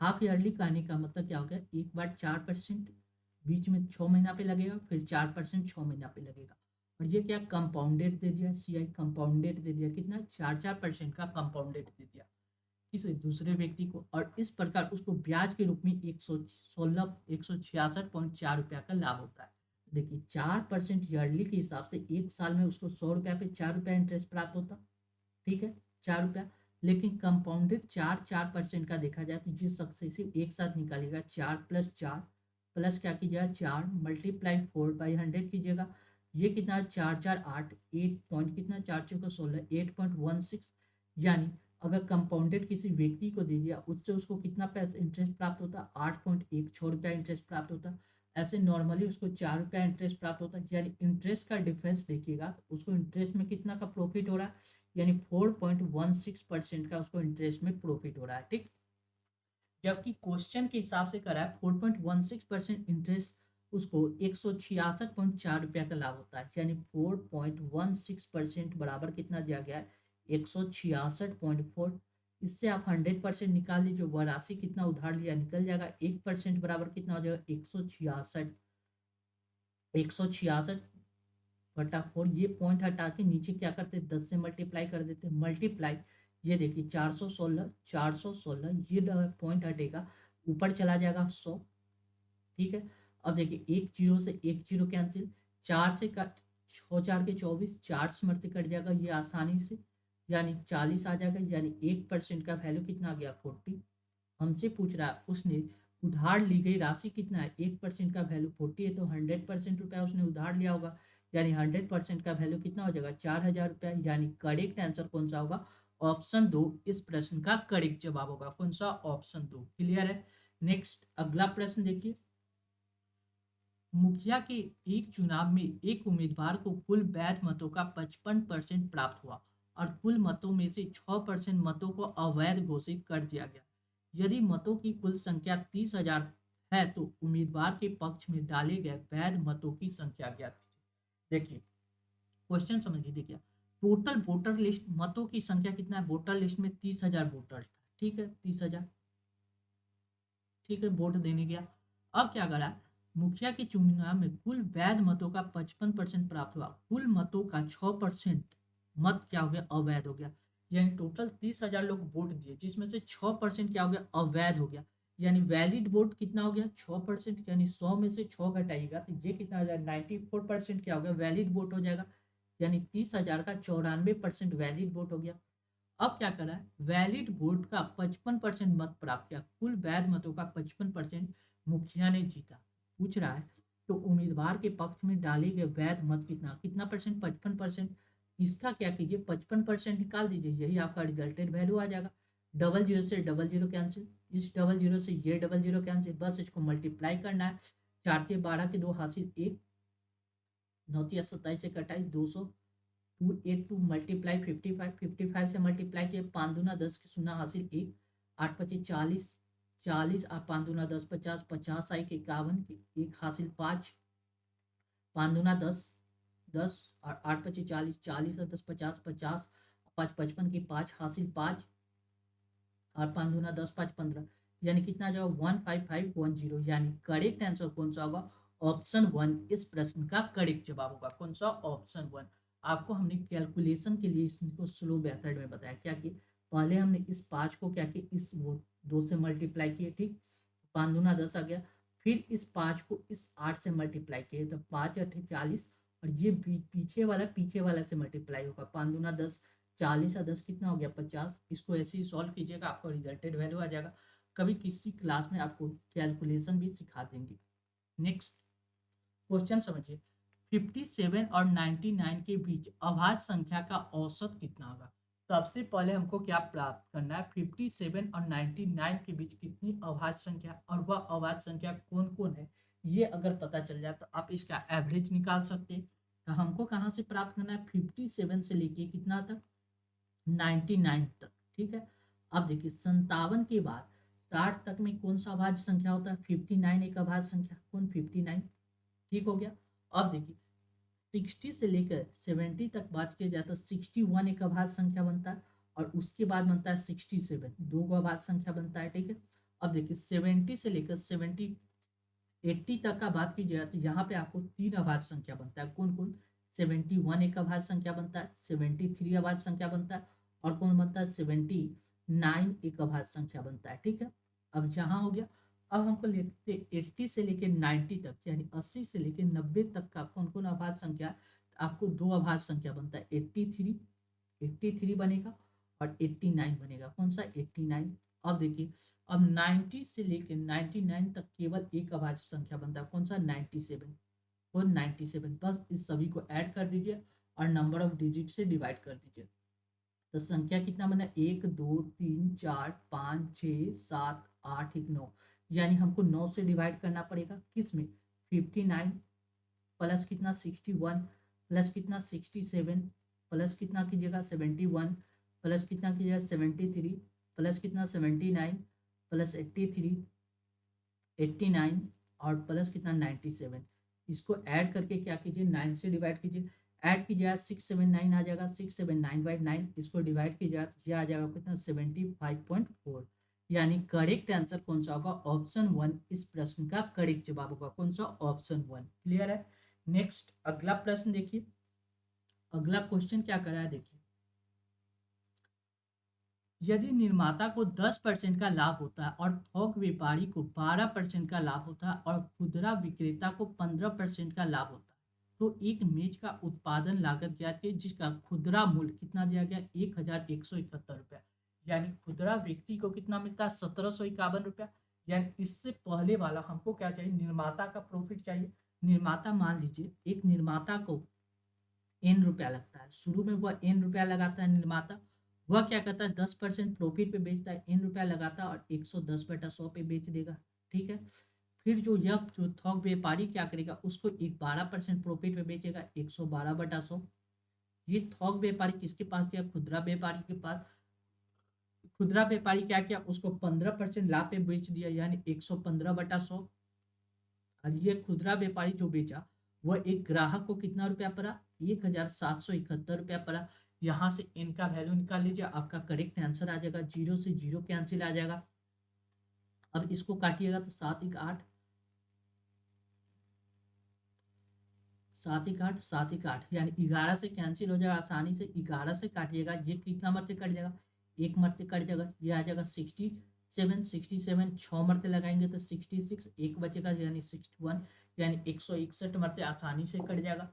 हाफ ईयरली कहने का मतलब क्या हो गया, एक बार 4%, बीच में 6 महीना पे लगेगा, फिर 4% 6 महीना पे लगेगा। और ये क्या, कंपाउंडेड दे दिया, सीआई कंपाउंडेड दे दिया, कितना, 4% का कंपाउंडेड दे दिया किसी दूसरे व्यक्ति को। और इस प्रकार उसको ब्याज के रूप में 166.4 रुपया का लाभ होता है। देखिए 4% ईयरली के हिसाब से एक साल में उसको 100 रुपया पे 4 रुपया इंटरेस्ट प्राप्त होता, ठीक है, 4 रुपया। लेकिन कंपाउंडेड 4% का देखा जाए तो जिस सक्सेसिव एक साथ निकालेगा, 4+4 प्लस क्या कीजिएगा, 4 × 4/100 कीजिएगा, ये कितना, 4×4 = 8, 8 पॉइंट कितना, 4×4 = 16, 8.16। यानी अगर कंपाउंडेड किसी व्यक्ति को दे दिया, उससे उसको कितना पैसा इंटरेस्ट प्राप्त होता, 8.16 रुपया इंटरेस्ट प्राप्त होता। ऐसे नॉर्मली उसको 4 रुपया इंटरेस्ट प्राप्त होता है। यानी इंटरेस्ट का डिफरेंस देखिएगा तो उसको इंटरेस्ट में कितना का प्रॉफिट हो रहा है, यानी 4.16% का उसको इंटरेस्ट में प्रॉफिट हो रहा है, ठीक। जबकि क्वेश्चन के हिसाब से करा है 4.16% इंटरेस्ट, उसको 166.4 रुपया का लाभ होता है। यानी 4.16% बराबर कितना दिया गया है, 166.4। इससे आप 100% निकाल लीजिए, वह राशि कितना उधार लिया निकल जाएगा। 1% बराबर कितना हो जाएगा, 166 ये पॉइंट हटा के नीचे क्या करते, 10 से मल्टीप्लाई कर देते, मल्टीप्लाई, ये देखिए 416 ये पॉइंट हटेगा, ऊपर चला जाएगा 100, ठीक है। अब देखिए एक जीरो से एक जीरो कैंसिल, 4 से कट, 6×4 = 24, 4 से मरते कट जाएगा ये आसानी से, यानी 40 आ जाएगा। यानी 1% का वैल्यू कितना आ गया, 40। हमसे पूछ रहा है उसने उधार ली गई राशि कितना है, 1% का वैल्यू 40 है, तो 100% रुपया उसने उधार लिया होगा। यानी 100% का वैल्यू कितना हो जाएगा, 4,000 रुपया। यानी करेक्ट आंसर कौन सा होगा, ऑप्शन 2 इस प्रश्न का करेक्ट जवाब होगा। कौन सा, ऑप्शन 2। क्लियर है। नेक्स्ट अगला प्रश्न देखिए। मुखिया के एक चुनाव में एक उम्मीदवार को कुल वैध मतों का 55% प्राप्त हुआ और कुल मतों में से 6% मतों को अवैध घोषित कर दिया गया। यदि मतों की कुल संख्या 30,000 है तो उम्मीदवार के पक्ष में डाले गए वैध मतों की संख्या ज्ञात कीजिए। देखिए क्वेश्चन समझिए, देखिए टोटल वोटर लिस्ट मतों की संख्या कितना है, वोटर लिस्ट में 30,000 वोटर, ठीक है, 30,000, ठीक है, वोट देने गया। अब क्या करा, मुखिया के चुनाव में कुल वैध मतों का 55% प्राप्त हुआ, कुल मतों का 6% मत क्या हो गया, अवैध हो गया। यानी टोटल 30,000 लोग वोट दिए, जिसमें से 6% क्या हो गया, अवैध हो गया। यानी वैलिड वोट कितना हो गया, 6%। यानी 100 में से 6 घटाइएगा तो ये कितना हो जाएगा, 94% क्या हो गया, वैलिड वोट हो जाएगा। यानी 30,000 का 94% वैलिड वोट हो गया। अब क्या करा है, वैलिड वोट का 55% मत प्राप्त किया, कुल वैध मतों का 55% मुखिया ने जीता। पूछ रहा है तो उम्मीदवार के पक्ष में डाले गए वैध मत कितना, कितना परसेंट, 55%। इसका क्या कीजिए, 55% निकाल दीजिए, यही आपका रिजल्टेड वैल्यू आ जाएगा। डबल जीरो से डबल जीरो कैंसिल, इस डबल जीरो से ये डबल जीरो कैंसिल, बस इसको मल्टीप्लाई करना है। 4 के 12 के 2 हासिल 1, 9 × 27 से कटाई 200, 282 मल्टीप्लाई 55, 55 से मल्टीप्लाई किए, 5×10 की 0 हासिल 1, 8×25 = 40, 40 और 5×10 = 50, 50 आई के 51 की 1 हासिल 5, 5×10 10 और 8×25 = 40, 40 और 10 50, 50, 5 55 की 5 हासिल 5 और 5×10 5 15। यानी कितना जो 15510। यानी करेक्ट आंसर कौन सा होगा, ऑप्शन 1 इस प्रश्न का करेक्ट जवाब होगा। कौन सा, ऑप्शन 1। आपको हमने कैलकुलेशन के लिए इसको स्लो मेथड में बताया, क्या कि पहले हमने इस 5 को क्या किया, इस वो 2 से मल्टीप्लाई किए, ठीक, 5×10 आ गया। फिर इस 5 को इस 8 से मल्टीप्लाई किए तो 5×8 = 40, और ये पीछे वाला से मल्टीप्लाई होगा, 5×10 40 और 10 कितना हो गया, 50। इसको ऐसे ही सॉल्व कीजिएगा, आपको रिजल्टेड वैल्यू आ जाएगा। कभी किसी क्लास में आपको कैलकुलेशन भी सिखा देंगे। नेक्स्ट क्वेश्चन समझिए। 57 और 99 के बीच अभाज्य संख्या का औसत कितना होगा। सबसे पहले हमको क्या प्राप्त करना है, 57 और 99 के बीच कितनी अभाज्य संख्या और वह अभाज्य संख्या कौन कौन है, ये अगर पता चल जाए तो आप इसका एवरेज निकाल सकते हैं। तो हमको कहाँ से प्राप्त करना है, 57 से लेके कितना तक, 99 तक। ठीक है, अब देखिए 57 के बाद 60 तक में कौन सा अभाज्य संख्या होता है, 59 एक अभाज्य संख्या, कौन 59। ठीक हो गया। अब देखिए 60 से लेकर 70 तक बात किया जाए तो 61 एक अभाज्य संख्या बनता है और उसके बाद बनता है 67, दो को अभाज्य संख्या बनता है। ठीक है, अब देखिए 70 से लेकर 80 तक का बात की जाए तो यहाँ पे आपको तीन अभाज्य संख्या बनता है, कौन कौन, 71 एक अभाज्य संख्या बनता है, 73 अभाज्य संख्या बनता है और कौन बनता है, 79 एक अभाज्य संख्या बनता है। ठीक है, अब यहाँ हो गया। अब हमको लेते 80 से लेकर 90 तक यानी 80 से लेकर 90 तक का कौन कौन अभाज्य संख्या, तो आपको दो अभाज्य संख्या बनता है, 83 बनेगा और 89 बनेगा, कौन सा 89। अब देखिए अब 90 से लेकर 99 तक केवल एक अभाज्य संख्या बनता है, कौन सा 97, और 97 बस इस सभी को ऐड कर दीजिए और नंबर ऑफ डिजिट से डिवाइड कर दीजिए। तो संख्या कितना बना, 1 2 3 4 5 6 7 8 1 9, यानी हमको 9 से डिवाइड करना पड़ेगा, किसमें, 59 प्लस कितना 61 प्लस कितना 67 प्लस कितना कीजिएगा 71 प्लस कितना कीजिएगा 73 प्लस कितना 79 प्लस 89 और प्लस कितना 97। इसको ऐड करके क्या कीजिए, 9 से डिवाइड कीजिए, ऐड कीजिए 679 आ जाएगा, 679/9, इसको डिवाइड कीजिए तो यह आ जाएगा कितना 75.4। यानी करेक्ट आंसर कौन सा होगा, ऑप्शन 1 इस प्रश्न का करेक्ट जवाब होगा, कौन सा, ऑप्शन 1। क्लियर है। नेक्स्ट अगला प्रश्न देखिए, अगला क्वेश्चन क्या कर रहा है देखिए। यदि निर्माता को 10% का लाभ होता है और थोक व्यापारी को 12% का लाभ होता है और खुदरा विक्रेता को 15% का लाभ होता है, तो एक मेज का उत्पादन लागत ज्ञात की जिसका खुदरा मूल्य कितना दिया गया, 1171 रुपया। यानी खुदरा व्यक्ति को कितना मिलता है, 1751 रुपया। यानी इससे पहले वाला हमको क्या चाहिए, निर्माता का प्रॉफिट चाहिए। निर्माता मान लीजिए एक निर्माता को n रुपया लगता है, शुरू में वह n रुपया लगाता है निर्माता, वह क्या करता है 10% प्रॉफिट पे बेचता है, n रुपया लगाता है और 110/100 पे बेच देगा। ठीक है, फिर जो थोक व्यापारी क्या करेगा, उसको एक 12% प्रॉफिट पे बेचेगा, 112/100। ये थोक व्यापारी किसके पास गया, खुदरा व्यापारी के पास। खुदरा व्यापारी क्या किया, उसको 15% लाभ पे बेच दिया, यानी 115/100। और ये खुदरा व्यापारी जो बेचा वह एक ग्राहक को कितना रुपया पड़ा, 1771 रुपया पड़ा। यहाँ से n का वैल्यू निकाल लीजिए, आपका करेक्ट आंसर आ जाएगा, 0 से 0 कैंसिल आ जाएगा। अब इसको काटिएगा तो 7 1 8, 7 1 8 7 1 8, यानी 11 से कैंसिल हो जाएगा आसानी से, 11 से काटिएगा, ये कितना मरते कट जाएगा, एक मरते कट जाएगा, ये आ जाएगा 67 छः मरते लगाएंगे तो 66, एक बचेगा यानी 61, यानी 161 मरते आसानी से कट जाएगा।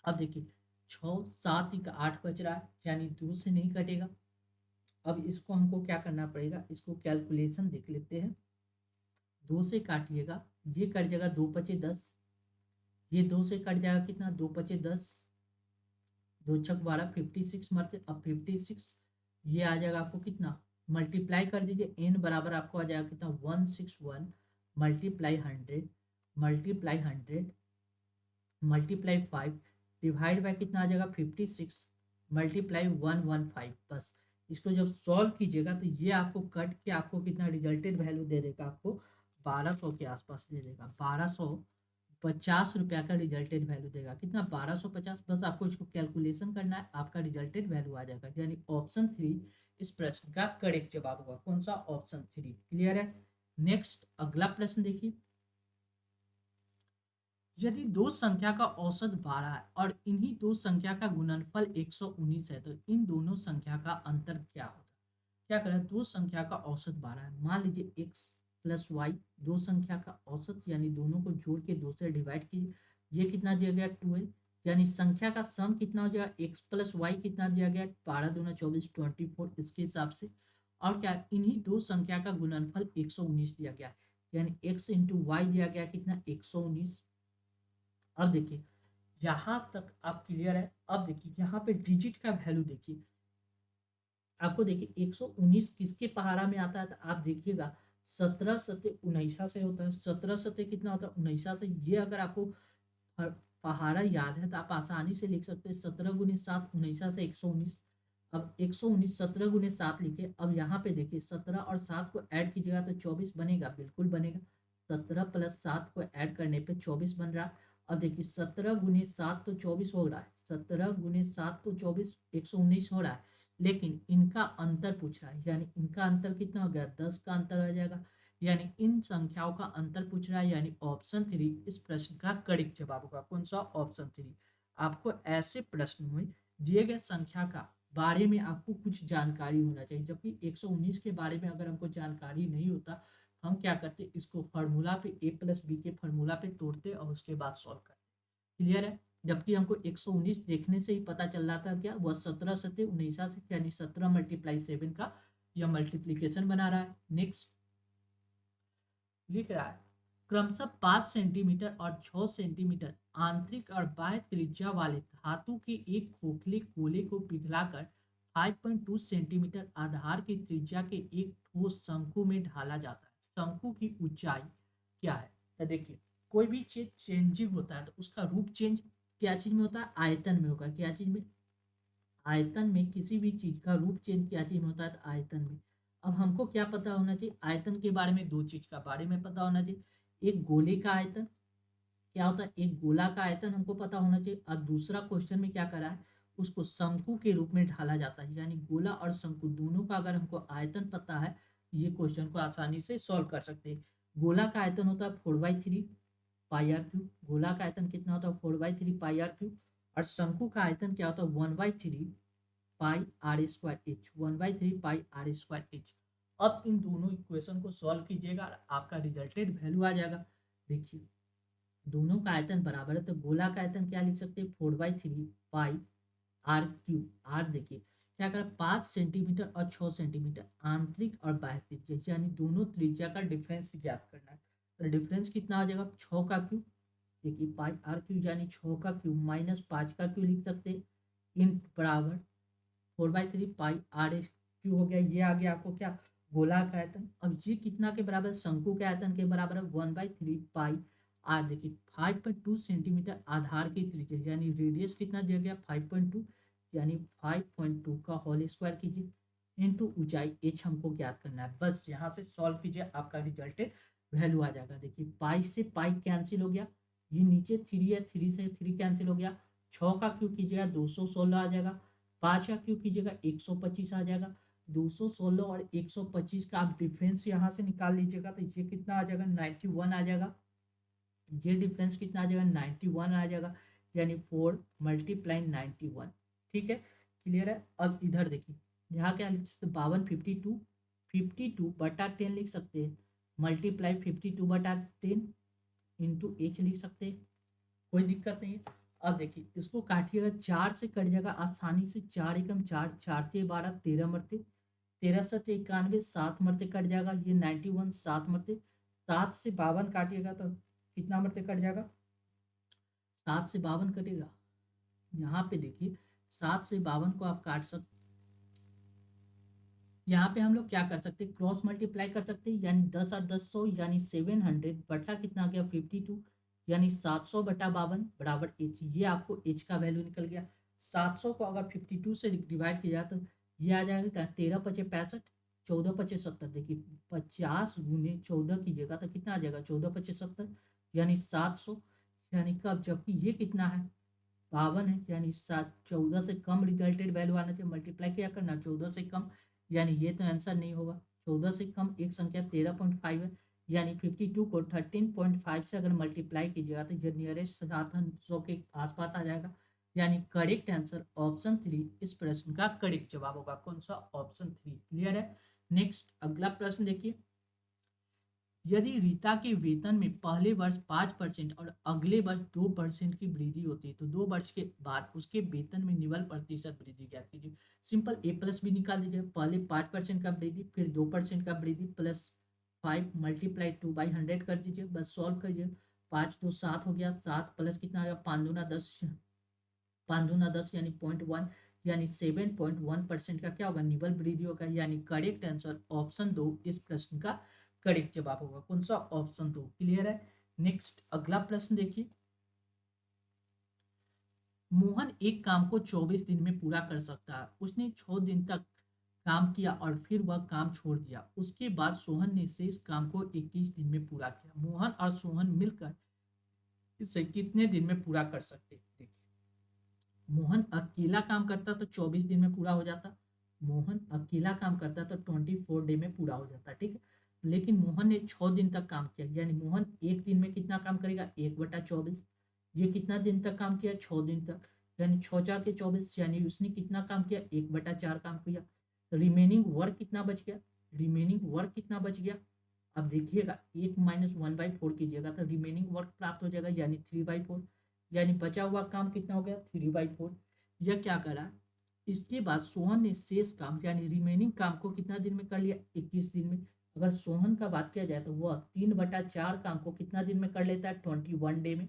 अब देखिए 6 7 1 8 बच रहा है, यानी 2 से नहीं कटेगा। अब इसको हमको क्या करना पड़ेगा, इसको कैलकुलेशन देख लेते हैं। 2 से काटिएगा, ये कट जाएगा 2 × 5 = 10, ये 2 से कट जाएगा कितना, 2 × 5 = 10, 2 × 6 = 12, 56 मरते। अब 56 ये आ जाएगा आपको कितना, मल्टीप्लाई कर दीजिए, n बराबर आपको आ जाएगा कितना 161 multiply 100 multiply 100 multiply 5 divide by कितना आ जाएगा 56 मल्टीप्लाई 115। बस इसको जब सॉल्व कीजिएगा तो ये आपको कट के आपको कितना रिजल्टेड वैल्यू दे देगा, आपको 1200 के आसपास दे देगा, 1250 रुपया का रिजल्टेड वैल्यू देगा, कितना 1250। बस आपको इसको कैलकुलेशन करना है, आपका रिजल्टेड वैल्यू आ जाएगा, यानी ऑप्शन 3 इस प्रश्न का करेक्ट जवाब होगा, कौन सा, ऑप्शन 3। क्लियर है। नेक्स्ट अगला प्रश्न देखिए। यदि दो संख्या का औसत 12 है और इन्हीं दो संख्या का गुणनफल 119 है, तो इन दोनों संख्या का अंतर क्या होगा। क्या करें, दो संख्या का औसत 12 है, मान लीजिए x प्लस वाई दो संख्या का औसत, यानी दोनों को जोड़ के 2 से डिवाइड कीजिए, ये कितना दिया गया 12, यानी संख्या का सम कितना हो जाएगा, x प्लस वाई कितना दिया गया 12 दूना 24 24, इसके हिसाब से। और क्या, इन्हीं दो संख्या का गुणनफल 119 दिया गया है। यानी x इंटू वाई दिया गया कितना 119। अब देखिए यहाँ तक आप क्लियर है। अब देखिए यहाँ पे डिजिट का वैल्यू देखिए, आपको देखिए 119 किसके पहाड़ा में आता है, तो आप देखिएगा 17 सत्ते 19 से होता है। 17 सत्ते कितना होता है 19 से। ये अगर आपको पहाड़ा याद है तो आप आसानी से लिख सकते हैं 17 × 7 19 से 119। अब 119 17 × 7 लिखे। अब यहाँ पे देखिए 17 और 7 को ऐड कीजिएगा तो 24 बनेगा, बिल्कुल बनेगा। 17 + 7 को ऐड करने पे 24 बन रहा है। अब देखिए 17 × 7 तो 24 हो रहा है, 17 × 7 तो 24 119 हो रहा है। लेकिन इनका अंतर पूछ रहा है, यानी इनका अंतर कितना हो गया 10 का अंतर आ जाएगा। यानी इन संख्याओं का अंतर पूछ रहा है, यानी ऑप्शन 3 इस प्रश्न का करेक्ट जवाब होगा। कौन सा? ऑप्शन 3। आपको ऐसे प्रश्न में दिए गए संख्या का बारे में आपको कुछ जानकारी होना चाहिए, जबकि 119 के बारे में अगर हमको जानकारी नहीं होता, हम क्या करते, इसको फार्मूला पे a+b के फार्मूला पे तोड़ते और उसके बाद सॉल्व करते। क्लियर है? जबकि हमको 119 देखने से ही पता चल रहा था क्या, वह 17 सत्ते 19 से, यानी 17 × 7 का यह मल्टीप्लीकेशन बना रहा है। नेक्स्ट लिख रहा है क्रमशः 5 सेंटीमीटर और 6 सेंटीमीटर आंतरिक और बाह्य त्रिज्या वाले धातु के एक खोखले गोले को पिघलाकर 5.2 सेंटीमीटर आधार की त्रिज्या के एक ठोस शंकु में ढाला जाता है। शंकु की ऊंचाई क्या है? तो देखिए कोई भी चीज चेंजिंग होता है तो उसका रूप चेंज क्या चीज में होता है? आयतन में होगा। क्या चीज में? आयतन में। किसी भी चीज का रूप चेंज क्या चीज में होता है? तो आयतन में। अब हमको क्या पता होना चाहिए आयतन के बारे में? दो चीज का बारे में पता होना चाहिए। एक गोले का आयतन क्या होता है, एक गोला का आयतन हमको पता होना चाहिए। और दूसरा क्वेश्चन में क्या करा है, उसको शंकु के रूप में ढाला जाता है। यानी गोला और शंकु दोनों का अगर हमको आयतन पता है, ये क्वेश्चन को आसानी से सॉल्व कर सकते हैं। गोला का आयतन होता है 4/3 पाई आर क्यूब। गोला का आयतन कितना होता है? 4/3 पाई आर क्यूब। और शंकु का आयतन क्या होता है? 1/3 pi R square H. 1/3 pi R square H. अब इन दोनों इक्वेशन को सॉल्व कीजिएगा, आपका रिजल्टेड वैल्यू आ जाएगा। देखिए दोनों का आयतन बराबर है, तो गोला का आयतन क्या लिख सकते हैं? 4/3 पाई आर क्यूब। आर देखिए क्या करें, 5 सेंटीमीटर और 6 सेंटीमीटर आंतरिक और बाह्य त्रिज्या, यानी दोनों त्रिज्या का डिफरेंस ज्ञात करना है। तो डिफरेंस कितना आ जाएगा? 6 का क्यूब। देखिए पाई आर क्यूब यानी 6 का क्यूब माइनस 5 का क्यूब लिख सकते हैं। इन बराबर 4/3 पाई आर एस क्यू हो गया। ये आ गया आपको क्या? गोला का आयतन। अब ये कितना के बराबर? शंकु के आयतन के बराबर है 1/3 पाई आर। देखिए 5.2 सेंटीमीटर आधार की त्रिज्या, यानी रेडियस कितना दिया गया? 5.2, यानी 5.2 का होल स्क्वायर कीजिए इंटू ऊंचाई h हमको ज्ञात करना है। बस यहाँ से सॉल्व कीजिए, आपका रिजल्टेड वैल्यू आ जाएगा। देखिए पाई से पाई कैंसिल हो गया, ये नीचे 3 है, 3 से 3 कैंसिल हो गया। 6 का क्यूब कीजिएगा 216 आ जाएगा। 5 का क्यूब कीजिएगा 125 आ जाएगा। 216 और 125 का आप डिफरेंस यहाँ से निकाल लीजिएगा तो ये कितना आ जाएगा? 91 आ जाएगा। ये डिफरेंस कितना आ जाएगा? 91 आ जाएगा। यानी 4 × 91। ठीक है, क्लियर है? अब इधर देखिए यहाँ क्या लिख सकते? 52 52 52/10 लिख सकते हैं। मल्टीप्लाई 52/10 इंटू एच लिख सकते हैं, कोई दिक्कत नहीं है। अब देखिए इसको काटिएगा, 4 से कट जाएगा आसानी से। 4 एकम 4, 4 से 12 13 मरते, 13 सत्ते 91, 7 मरते कट जाएगा। ये 91 7 मरते, 7 से 52 काटिएगा तो कितना मरते कट जाएगा? 7 से 52 कटेगा। यहाँ पे देखिए 7 से 52 को आप काट सकते, यहाँ पे हम लोग क्या कर सकते हैं? क्रॉस मल्टीप्लाई कर सकते हैं, यानी 10 और 10 100, यानी 700 बटा कितना आ गया? 52, यानी 700/52 बराबर एच। ये आपको एच का वैल्यू निकल गया। 700 को अगर 52 से डिवाइड किया जाए तो ये आ जाएगा 13×5 = 65, 14×5 = 70। देखिए 50 × 14 कीजिएगा तो कितना आ जाएगा? 14×5 = 70, यानी 700। यानी कब? जबकि ये कितना है? 52 है, यानी 14 से कम रिजल्टेड वैल्यू आना चाहिए। मल्टीप्लाई क्या करना? 14 से कम, यानी ये तो आंसर नहीं होगा। 14 से कम एक संख्या 13.5 है, यानी 52 को 13.5 से अगर मल्टीप्लाई कीजिएगा तो ये नियरेस्ट 700 के आसपास आ जाएगा। यानी करेक्ट आंसर ऑप्शन 3 इस प्रश्न का करेक्ट जवाब होगा। कौन सा? ऑप्शन 3। क्लियर है? नेक्स्ट अगला प्रश्न देखिए, यदि रीता के वेतन में पहले वर्ष 5% और अगले वर्ष 2% की वृद्धि होती है तो 2 वर्ष के बाद उसके वेतन में निवल प्रतिशत वृद्धि ज्ञात कीजिए। सिंपल a+ भी निकाल दीजिए। पहले 5% का वृद्धि, फिर 2% का वृद्धि, प्लस 5 मल्टीप्लाई 2/100 कर दीजिए, बस सॉल्व करिए। 5 2 7 हो गया, 7 प्लस कितना आया, 5 दूना 10, 5 दूना 10 यानी 0.1, यानी 7.1% का क्या होगा, निबल वृद्धि होगा। यानी करेक्ट आंसर ऑप्शन 2 इस प्रश्न का करेक्ट जवाब होगा। कौन सा, ऑप्शन 2। क्लियर है। नेक्स्ट अगला प्रश्न देखिए, मोहन एक काम को 24 दिन में पूरा कर सकता है। उसने 6 दिन तक काम किया और फिर वह काम छोड़ दिया। उसके बाद सोहन ने शेष काम को 21 दिन में पूरा किया। मोहन और सोहन मिलकर इसे कितने दिन में पूरा कर सकते हैं? देखिए, मोहन अकेला काम करता तो 24 दिन में पूरा हो जाता। मोहन अकेला काम करता तो 24 डे में पूरा हो जाता, ठीक है। लेकिन मोहन ने 6 दिन तक काम किया, यानी मोहन एक दिन में कितना काम करेगा, 1/24। ये कितना दिन तक काम किया, 6 दिन तक, यानी 6 4 के 24, यानी उसने कितना काम किया, 1/4 काम किया। रिमेनिंग वर्क कितना बच गया, रिमेनिंग वर्क कितना बच गया। अब देखिएगा, 1 - 1/4 कीजिएगा तो रिमेनिंग वर्क प्राप्त हो जाएगा, यानी 3/4। यानी बचा हुआ काम कितना हो गया, 3/4। यह क्या करा, इसके बाद सोहन ने शेष काम यानी रिमेनिंग काम को कितना दिन में कर लिया, 21 दिन में। अगर सोहन का बात किया जाए तो वह 3/4 काम को कितना दिन में कर लेता है, 21 डे में।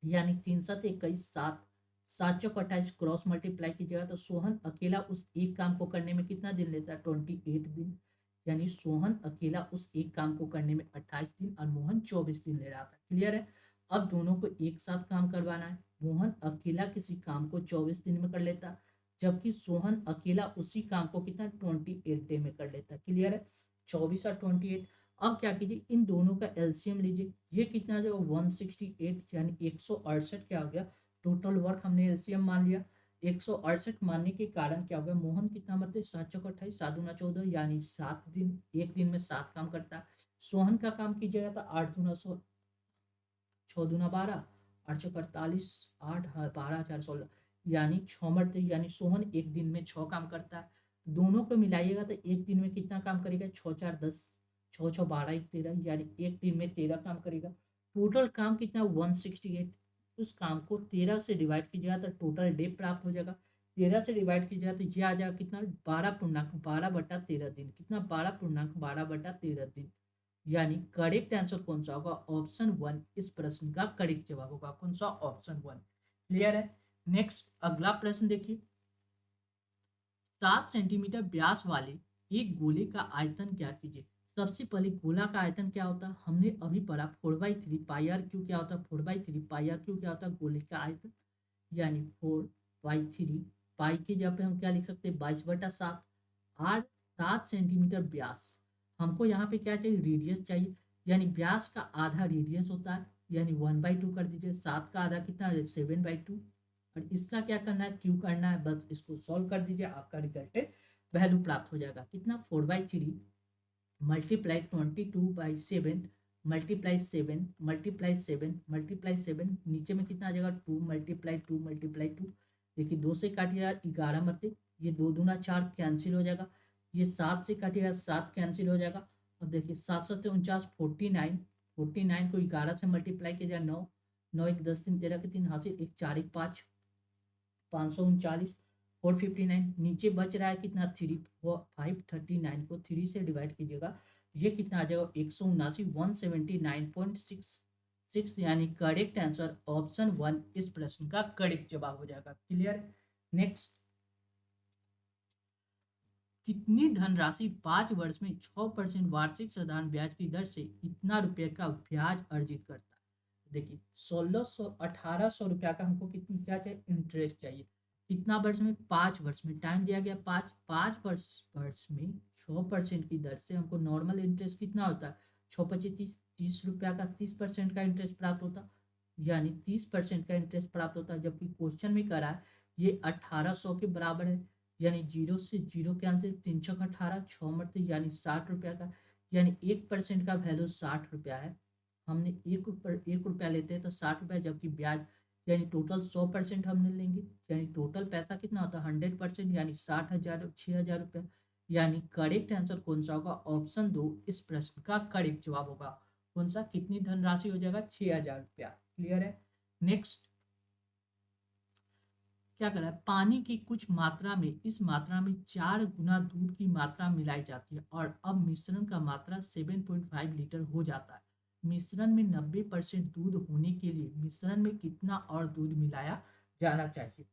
यानी 3 7 21, 7 7 चौक 28, क्रॉस मल्टीप्लाई कीजिएगा तो सोहन अकेला उस एक काम को करने में कितना दिन लेता है, 28 दिन। यानी सोहन अकेला उस एक काम को करने में 28 दिन और मोहन 24 दिन ले रहा था। क्लियर है। अब दोनों को एक साथ काम करवाना है। मोहन अकेला किसी काम को 24 दिन में कर लेता, जबकि सोहन अकेला उसी काम को कितना, 28 डे में कर लेता। क्लियर है। 24 और 28। अब क्या कीजिए, इन दोनों का एलसीएम लीजिए। ये कितना जो 168, यानी 168 क्या हो गया, टोटल वर्क हमने एलसीएम मान लिया। 168 मानने के कारण क्या हो गया, मोहन कितना मरते, 7 चौक 28, 7 दूना 14, यानी 7 दिन, एक दिन में 7 काम करता है। सोहन का काम कीजिएगा तो 8 दूना 16, 6 दूना 12, 8 चौक 48, 8 12 4 16, यानी 6 मरते, यानी सोहन एक दिन में 6 काम करता है। दोनों को मिलाइएगा तो एक दिन में कितना काम करेगा, 6 4 10, 6 6 12 1 13, यानी एक दिन में 13 काम करेगा। टोटल काम कितना, 168। उस काम को 13 से डिवाइड कीजिएगा तो टोटल डे प्राप्त हो जाएगा। 13 से डिवाइड कीजिएगा तो ये आ जाएगा कितना, 12.12/13 दिन। कितना, 12.12/13 दिन। यानी करेक्ट आंसर कौन सा होगा, ऑप्शन 1 इस प्रश्न का करेक्ट जवाब होगा। कौन सा, ऑप्शन 1। क्लियर है। नेक्स्ट अगला प्रश्न देखिए, 7 सेंटीमीटर व्यास वाले एक गोले का आयतन ज्ञात कीजिए। सबसे पहले गोला का आयतन क्या होता है, हमने अभी पढ़ा 4/3 पाई आर क्यू क्या होता है, 4/3 पाई आर क्यू क्या होता है, गोले का आयतन। यानी 4/3 पाई की जगह पे हम क्या लिख सकते हैं, 22/7। आर 7 सेंटीमीटर व्यास, हमको यहाँ पे क्या चाहिए, रेडियस चाहिए। यानी व्यास का आधा रेडियस होता है, यानी 1/2 कर दीजिए। 7 का आधा कितना है, 7/2। और इसका क्या करना है, क्यू करना है। बस इसको सॉल्व कर दीजिए, आपका रिजल्टेड वैल्यू प्राप्त हो जाएगा। कितना, 4/3 मल्टीप्लाई 22/7 मल्टीप्लाई 7 मल्टीप्लाई 7 मल्टीप्लाई 7, नीचे में कितना आ जाएगा, 2 × 2 × 2। देखिए 2 से काटिएगा 11 मरते, ये 2 दूना 4 कैंसिल हो जाएगा। ये 7 से काटिएगा 7 कैंसिल हो जाएगा। अब देखिए 7 7 49, 49, 49 को 11 से मल्टीप्लाई किया जाए, 9 9 1 10 3 13 के 3 हासिल, 1 4 1 5, 539, 459। नीचे बच रहा है कितना, 539 को 3 से डिवाइड कीजिएगा, ये कितना आ जाएगा, 179, 179.66। यानी करेक्ट आंसर ऑप्शन 1 इस प्रश्न का करेक्ट जवाब हो जाएगा। क्लियर। नेक्स्ट, कितनी धनराशि 5 वर्ष में 6% वार्षिक साधारण ब्याज की दर से इतना रुपये का ब्याज अर्जित करता है। देखिए 1600 1800 रुपया का हमको कितनी क्या चाहिए, इंटरेस्ट चाहिए। कितना वर्ष में, 5 वर्ष में। टाइम दिया गया 5, 5 वर्ष में 6% की दर से हमको नॉर्मल इंटरेस्ट कितना होता है, 6 × 25 30 रुपया का 30% का इंटरेस्ट प्राप्त होता, यानी 30% का इंटरेस्ट प्राप्त होता है। जबकि क्वेश्चन में करा है ये 1800 के बराबर है, यानी 0 से 0 के आंसर 3 × 18, 6 मरते, यानी 60 रुपया का, यानी 1% का वैल्यू 60 रुपया है। हमने 1 रुपया लेते हैं तो 60 रुपया, जबकि ब्याज यानी टोटल 100% हमने लेंगे, यानी टोटल पैसा कितना होता है, 100%, यानी 60,000 6,000 रुपया। यानी करेक्ट आंसर कौन सा होगा, ऑप्शन 2 इस प्रश्न का करेक्ट जवाब होगा। कौन सा, कितनी धनराशि हो जाएगा, 6,000 रुपया। क्लियर है। नेक्स्ट, क्या करा है, पानी की कुछ मात्रा में, इस मात्रा में 4 गुना दूध की मात्रा मिलाई जाती है और अब मिश्रण का मात्रा 7.5 लीटर हो जाता है। मिश्रण में 90% दूध होने के लिए मिश्रण में कितना और दूध मिलाया जाना चाहिए।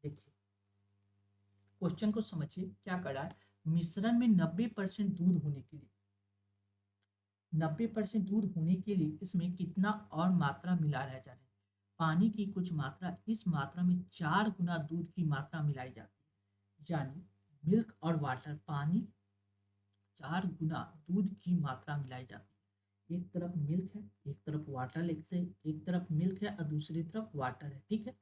देखिए क्वेश्चन को समझिए, क्या करा है, मिश्रण में 90% दूध होने के लिए, 90% दूध होने के लिए इसमें कितना और मात्रा मिला रह जाने, पानी की कुछ मात्रा, इस मात्रा में 4 गुना दूध की मात्रा मिलाई जाती है। यानी मिल्क और वाटर, पानी 4 गुना दूध की मात्रा मिलाई जाती है। एक तरफ मिल्क है, एक तरफ वाटर, एक तरफ मिल्क है और दूसरी तरफ वाटर है, ठीक है।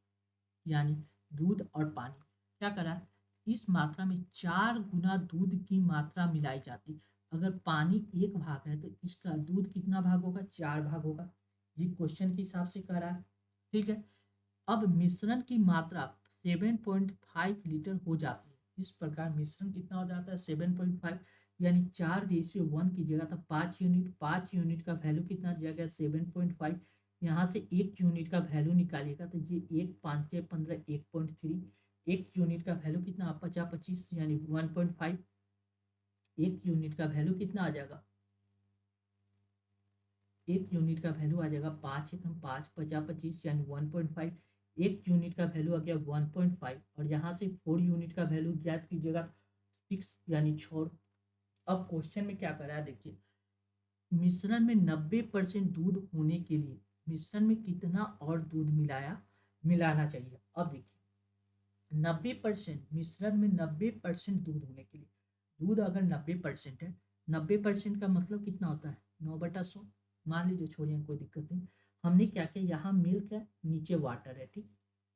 यानी दूध और पानी, क्या करा है, इस मात्रा में 4 गुना दूध की मात्रा मिलाई जाती है। अगर पानी 1 भाग है तो इसका दूध कितना भाग होगा, 4 भाग होगा। ये क्वेश्चन के हिसाब से करा है, ठीक है। अब मिश्रण की मात्रा 7.5 लीटर हो जाती है। इस प्रकार मिश्रण कितना हो जाता है, 7.5, यानी 4:1 की जगह था 5 यूनिट, 5 यूनिट का वैल्यू कितना दिया गया, 7.5। यहाँ से 1 यूनिट का वैल्यू निकालिएगा तो ये 1 5 6 15 1.3, 1 यूनिट का वैल्यू कितना, 50 25 यानी 1.5। 1 यूनिट का वैल्यू कितना आ जाएगा, 1 यूनिट का वैल्यू आ जाएगा 5 × 5 50 25 यानी 1.5। 1 यूनिट का वैल्यू आ गया 1.5 और यहाँ से 4 यूनिट का वैल्यू ज्ञात कीजिएगा 6 यानी 6। अब क्वेश्चन में क्या करा है, देखिए मिश्रण में 90% दूध होने के लिए मिश्रण में कितना और दूध मिलाना चाहिए। अब देखिए 90%, मिश्रण में 90% दूध होने के लिए, दूध अगर 90% है, 90% का मतलब कितना होता है, 9/100। मान लीजिए, छोड़िए कोई दिक्कत नहीं। हमने क्या किया, यहाँ मिल्क है, नीचे वाटर है, ठीक।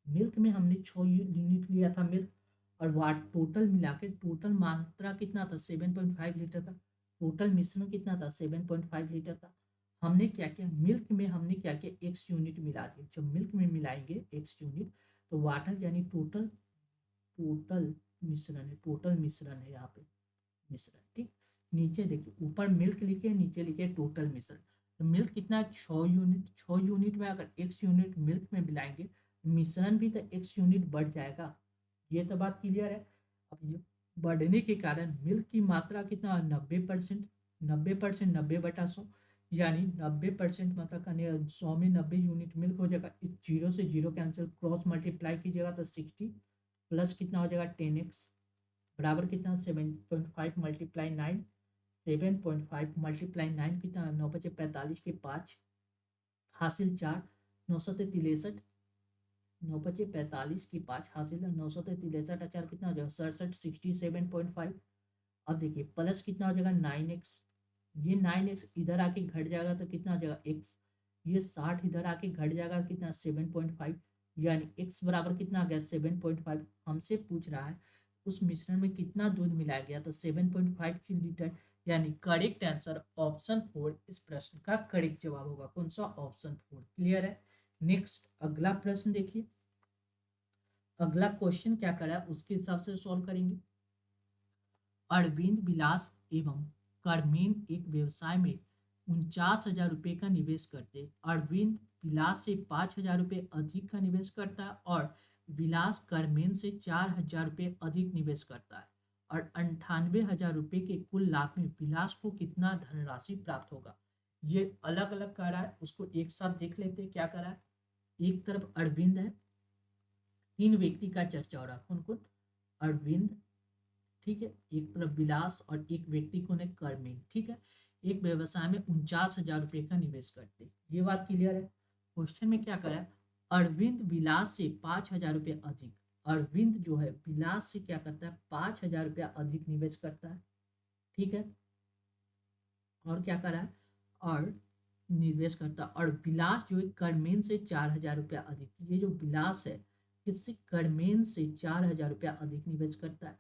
मिल्क में हमने 6 यूनिट लिया था मिल्क, और वाट टोटल मिला के टोटल मात्रा कितना था, 7.5 लीटर का। टोटल मिश्रण कितना था, 7.5 लीटर का। हमने क्या किया, मिल्क में हमने क्या किया, x यूनिट मिला दिया। जब मिल्क में मिलाएंगे x यूनिट तो वाटर यानी टोटल, टोटल मिश्रण है, टोटल मिश्रण है यहाँ पे, मिश्रण, ठीक। नीचे देखिए, ऊपर मिल्क लिखे, नीचे लिखे टोटल मिश्रण। तो मिल्क कितना है, 6 यूनिट। 6 यूनिट में अगर x यूनिट मिल्क में मिलाएंगे, मिश्रण भी तो x यूनिट बढ़ जाएगा। ये तो बात क्लियर है। अब ये बढ़ने के कारण मिल्क की मात्रा कितना, 90%। 90%, 90/100 यानी 90% मतलब करने 100 में 90 यूनिट मिल्क हो जाएगा। इस जीरो से जीरो कैंसिल, क्रॉस मल्टीप्लाई कीजिएगा तो 60 प्लस कितना हो जाएगा 10x बराबर कितना, 7.5 × 9, 7.5 × 9 कितना, 9×5 के 5 हासिल 4, 9 × 3 = 63, 9×5 की 5 हासिल है 9 × 3 = 4 कितना हो जाएगा 67, 67.5। अब देखिए प्लस कितना हो जाएगा 9x, ये 9x इधर आके घट जाएगा तो कितना हो जाएगा x, ये 60 इधर आके घट जाएगा कितना 7.5, यानी x बराबर कितना आ गया 7.5। हमसे पूछ रहा है उस मिश्रण में कितना दूध मिलाया गया, तो 7.5 लीटर, यानी करेक्ट आंसर ऑप्शन 4 इस प्रश्न का करेक्ट जवाब होगा। कौन सा, ऑप्शन 4। क्लियर है। नेक्स्ट अगला प्रश्न देखिए, अगला क्वेश्चन क्या करा है उसके हिसाब से सॉल्व करेंगे। अरविंद विलास एवं करमेन एक व्यवसाय में 49,000 रुपये का निवेश करते। अरविंद विलास से 5,000 रुपये अधिक का निवेश करता है और विलास करमेन से 4,000 रुपये अधिक निवेश करता है और 98,000 रुपये के कुल लाभ में विलास को कितना धनराशि प्राप्त होगा। ये अलग अलग कर रहा है, उसको एक साथ देख लेते हैं क्या करा है। एक तरफ अरविंद है, 3 व्यक्ति का चर्चा हो रहा है, कौन कौन, अरविंद, ठीक है, एक तरफ विलास और एक व्यक्ति को ने करमेन, ठीक है। एक व्यवसाय में 49,000 रुपये का निवेश करते, ये बात क्लियर है। क्वेश्चन में क्या करा है, अरविंद विलास से 5,000 रुपये अधिक, अरविंद जो है विलास से क्या करता है 5,000 रुपया अधिक निवेश करता है, ठीक है। और क्या करा है, और निवेश करता है, और विलास जो है करमेन से 4,000 रुपया अधिक, ये जो विलास है किससे, करमेन से 4,000 रुपया अधिक निवेश करता है।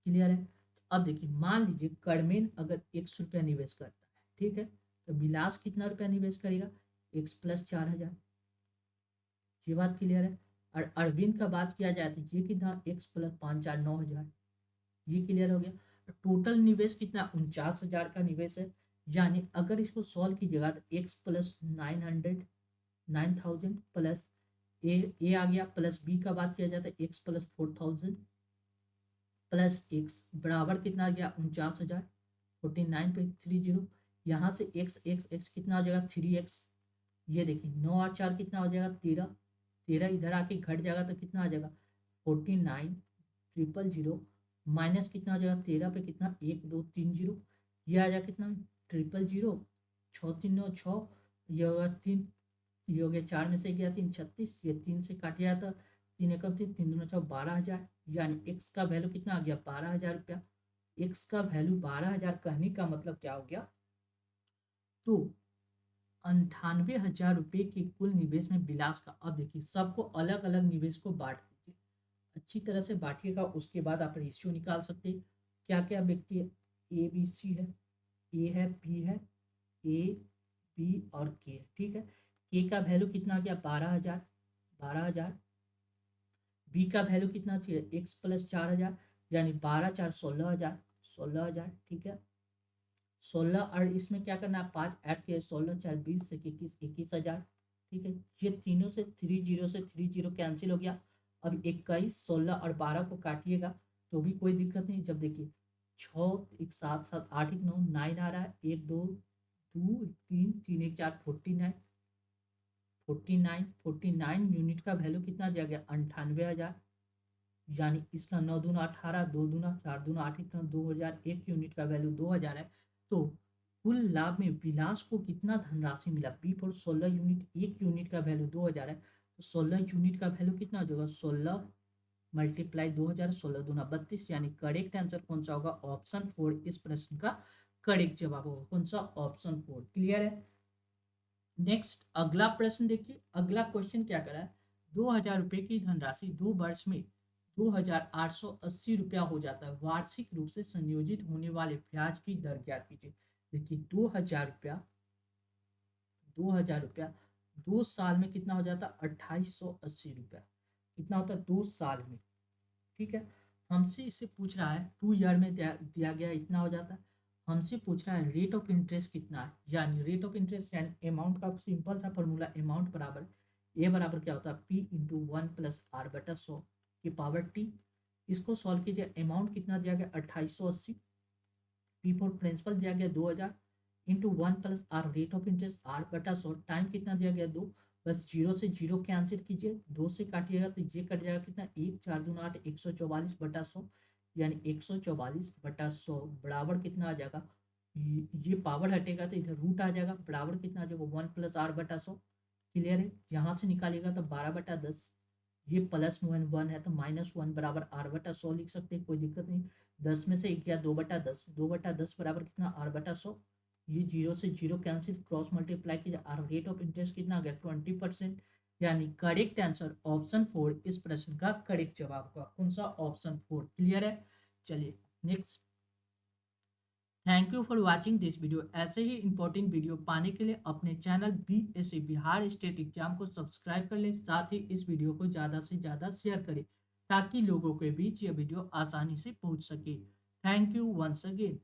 क्लियर है। अब देखिए मान लीजिए करमेन अगर x रुपया निवेश करता है, ठीक है, तो विलास कितना रुपया निवेश करेगा, x + 4,000। ये बात क्लियर है। और अरविंद का बात किया जाए तो ये कितना, x + 5 4 9,000। ये क्लियर हो गया। टोटल निवेश कितना, 49,000 का निवेश है। यानी अगर इसको सॉल्व कीजिएगा तो x + 900, 9,000 प्लस ए आ गया, प्लस बी का बात किया जाता है एक्स प्लस 4000 प्लस एक्स बराबर कितना आ गया 49,000 49.30। यहाँ से एक्स एक्स एक्स कितना हो जाएगा 3x। ये देखिए 9 और 4 कितना हो जाएगा 13। 13 इधर आके घट जाएगा तो कितना आ जाएगा 49,000 माइनस कितना हो जाएगा 13 पे कितना 1230। ये आ जाएगा कितना 000। 6 3 9 6। ये होगा 3। ये हो गया 4 में से गया 3 36। ये 3 से काट गया था 3 एकम 3 3 दूना 6 12,000। यानी एक्स का वैल्यू कितना आ गया 12,000 रुपया। एक्स का वैल्यू 12,000 कहने का मतलब क्या हो गया, तो 98,000 रुपये के कुल निवेश में विलास का। अब देखिए सबको अलग अलग निवेश को बांट दीजिए, अच्छी तरह से बांटिएगा, उसके बाद आप रेशियो निकाल सकते हैं। क्या क्या व्यक्ति है, ए बी सी है, ए है बी है, ए बी और के है, ठीक है। के का वैल्यू कितना आ गया 12,000। 12,000 बी का वैल्यू कितना चाहिए एक्स प्लस 4,000, यानी 12 4 16,000। 16,000 ठीक है। 16 और इसमें क्या करना है 5 ऐड किए 16 4 20 से 21,000। ठीक है, ये तीनों से 30 कैंसिल हो गया। अब 21 16 और 12 को काटिएगा तो भी कोई दिक्कत नहीं। जब देखिए 6 1 7 7 8 1 9 9 आ रहा है, 1 2 2 3 3 1 4 49। 49 यूनिट का वैल्यू कितना दिया गया 98,000। यानी इसका 9 दूना 18 2 दूना 4 दूना 8 इतना 2,000। एक यूनिट का वैल्यू 2,000 है। तो कुल लाभ में विलास को कितना धनराशि मिला बी फॉर 16 यूनिट। एक यूनिट का वैल्यू 2,000 है तो 16 यूनिट का वैल्यू कितना हो जाएगा 16 मल्टीप्लाई 2,000 16 दूना 32। यानी करेक्ट आंसर कौन सा होगा ऑप्शन 4 इस प्रश्न का करेक्ट जवाब होगा कौन सा ऑप्शन 4। क्लियर है। नेक्स्ट अगला प्रश्न देखिए, अगला क्वेश्चन क्या करा है 2,000 रुपये की धनराशि 2 वर्ष में 2,880 रुपया हो जाता है। वार्षिक रूप से संयोजित होने वाले ब्याज की दर ज्ञात कीजिए। देखिए 2,000 रुपया 2,000 रुपया 2 साल में कितना हो जाता है 2,880 रुपया। कितना होता है 2 साल में, ठीक है। हमसे इसे पूछ रहा है 2 ईयर में दिया गया इतना हो जाता है। हमसे पूछ रहा है रेट ऑफ इंटरेस्ट कितना है, यानी रेट ऑफ इंटरेस्ट यानी अमाउंट का सिंपल सा फॉर्मूला अमाउंट बराबर ए बराबर क्या होता है पी इंटू 1 + r/100 की पावर टी। इसको सॉल्व कीजिए, अमाउंट कितना दिया गया 2,880, पी फॉर प्रिंसिपल दिया गया 2,000 into 1 + r rate of interest r/100 time कितना दिया गया 2। बस जीरो से जीरो कैंसिल कीजिए, 2 से काटिएगा तो ये कट जाएगा कितना 1 4 दूना 8 144/100। यानी 144/100 बराबर कितना आ जाएगा, ये पावर हटेगा तो इधर रूट आ जाएगा, बराबर कितना आ जाएगा 1 + r/100। क्लियर है। यहाँ से निकालिएगा तो 12/10। ये +1 है तो -1 बराबर r/100 लिख सकते हैं, कोई दिक्कत नहीं। 10 में से गया 2/10, 2/10 बराबर कितना r/100। ये जीरो से जीरो कैंसिल, क्रॉस मल्टीप्लाई कीजिए, आर रेट ऑफ इंटरेस्ट कितना आ गया 20%। यानी करेक्ट आंसर ऑप्शन 4 इस प्रश्न का करेक्ट जवाब होगा कौन सा ऑप्शन 4। क्लियर है। चलिए next. Thank you for watching this video. ऐसे ही इंपॉर्टेंट वीडियो पाने के लिए अपने channel BSc Bihar state exam को सब्सक्राइब कर लें, साथ ही इस वीडियो को ज़्यादा से ज़्यादा शेयर करें ताकि लोगों के बीच यह वीडियो आसानी से पहुंच सके। Thank you once again.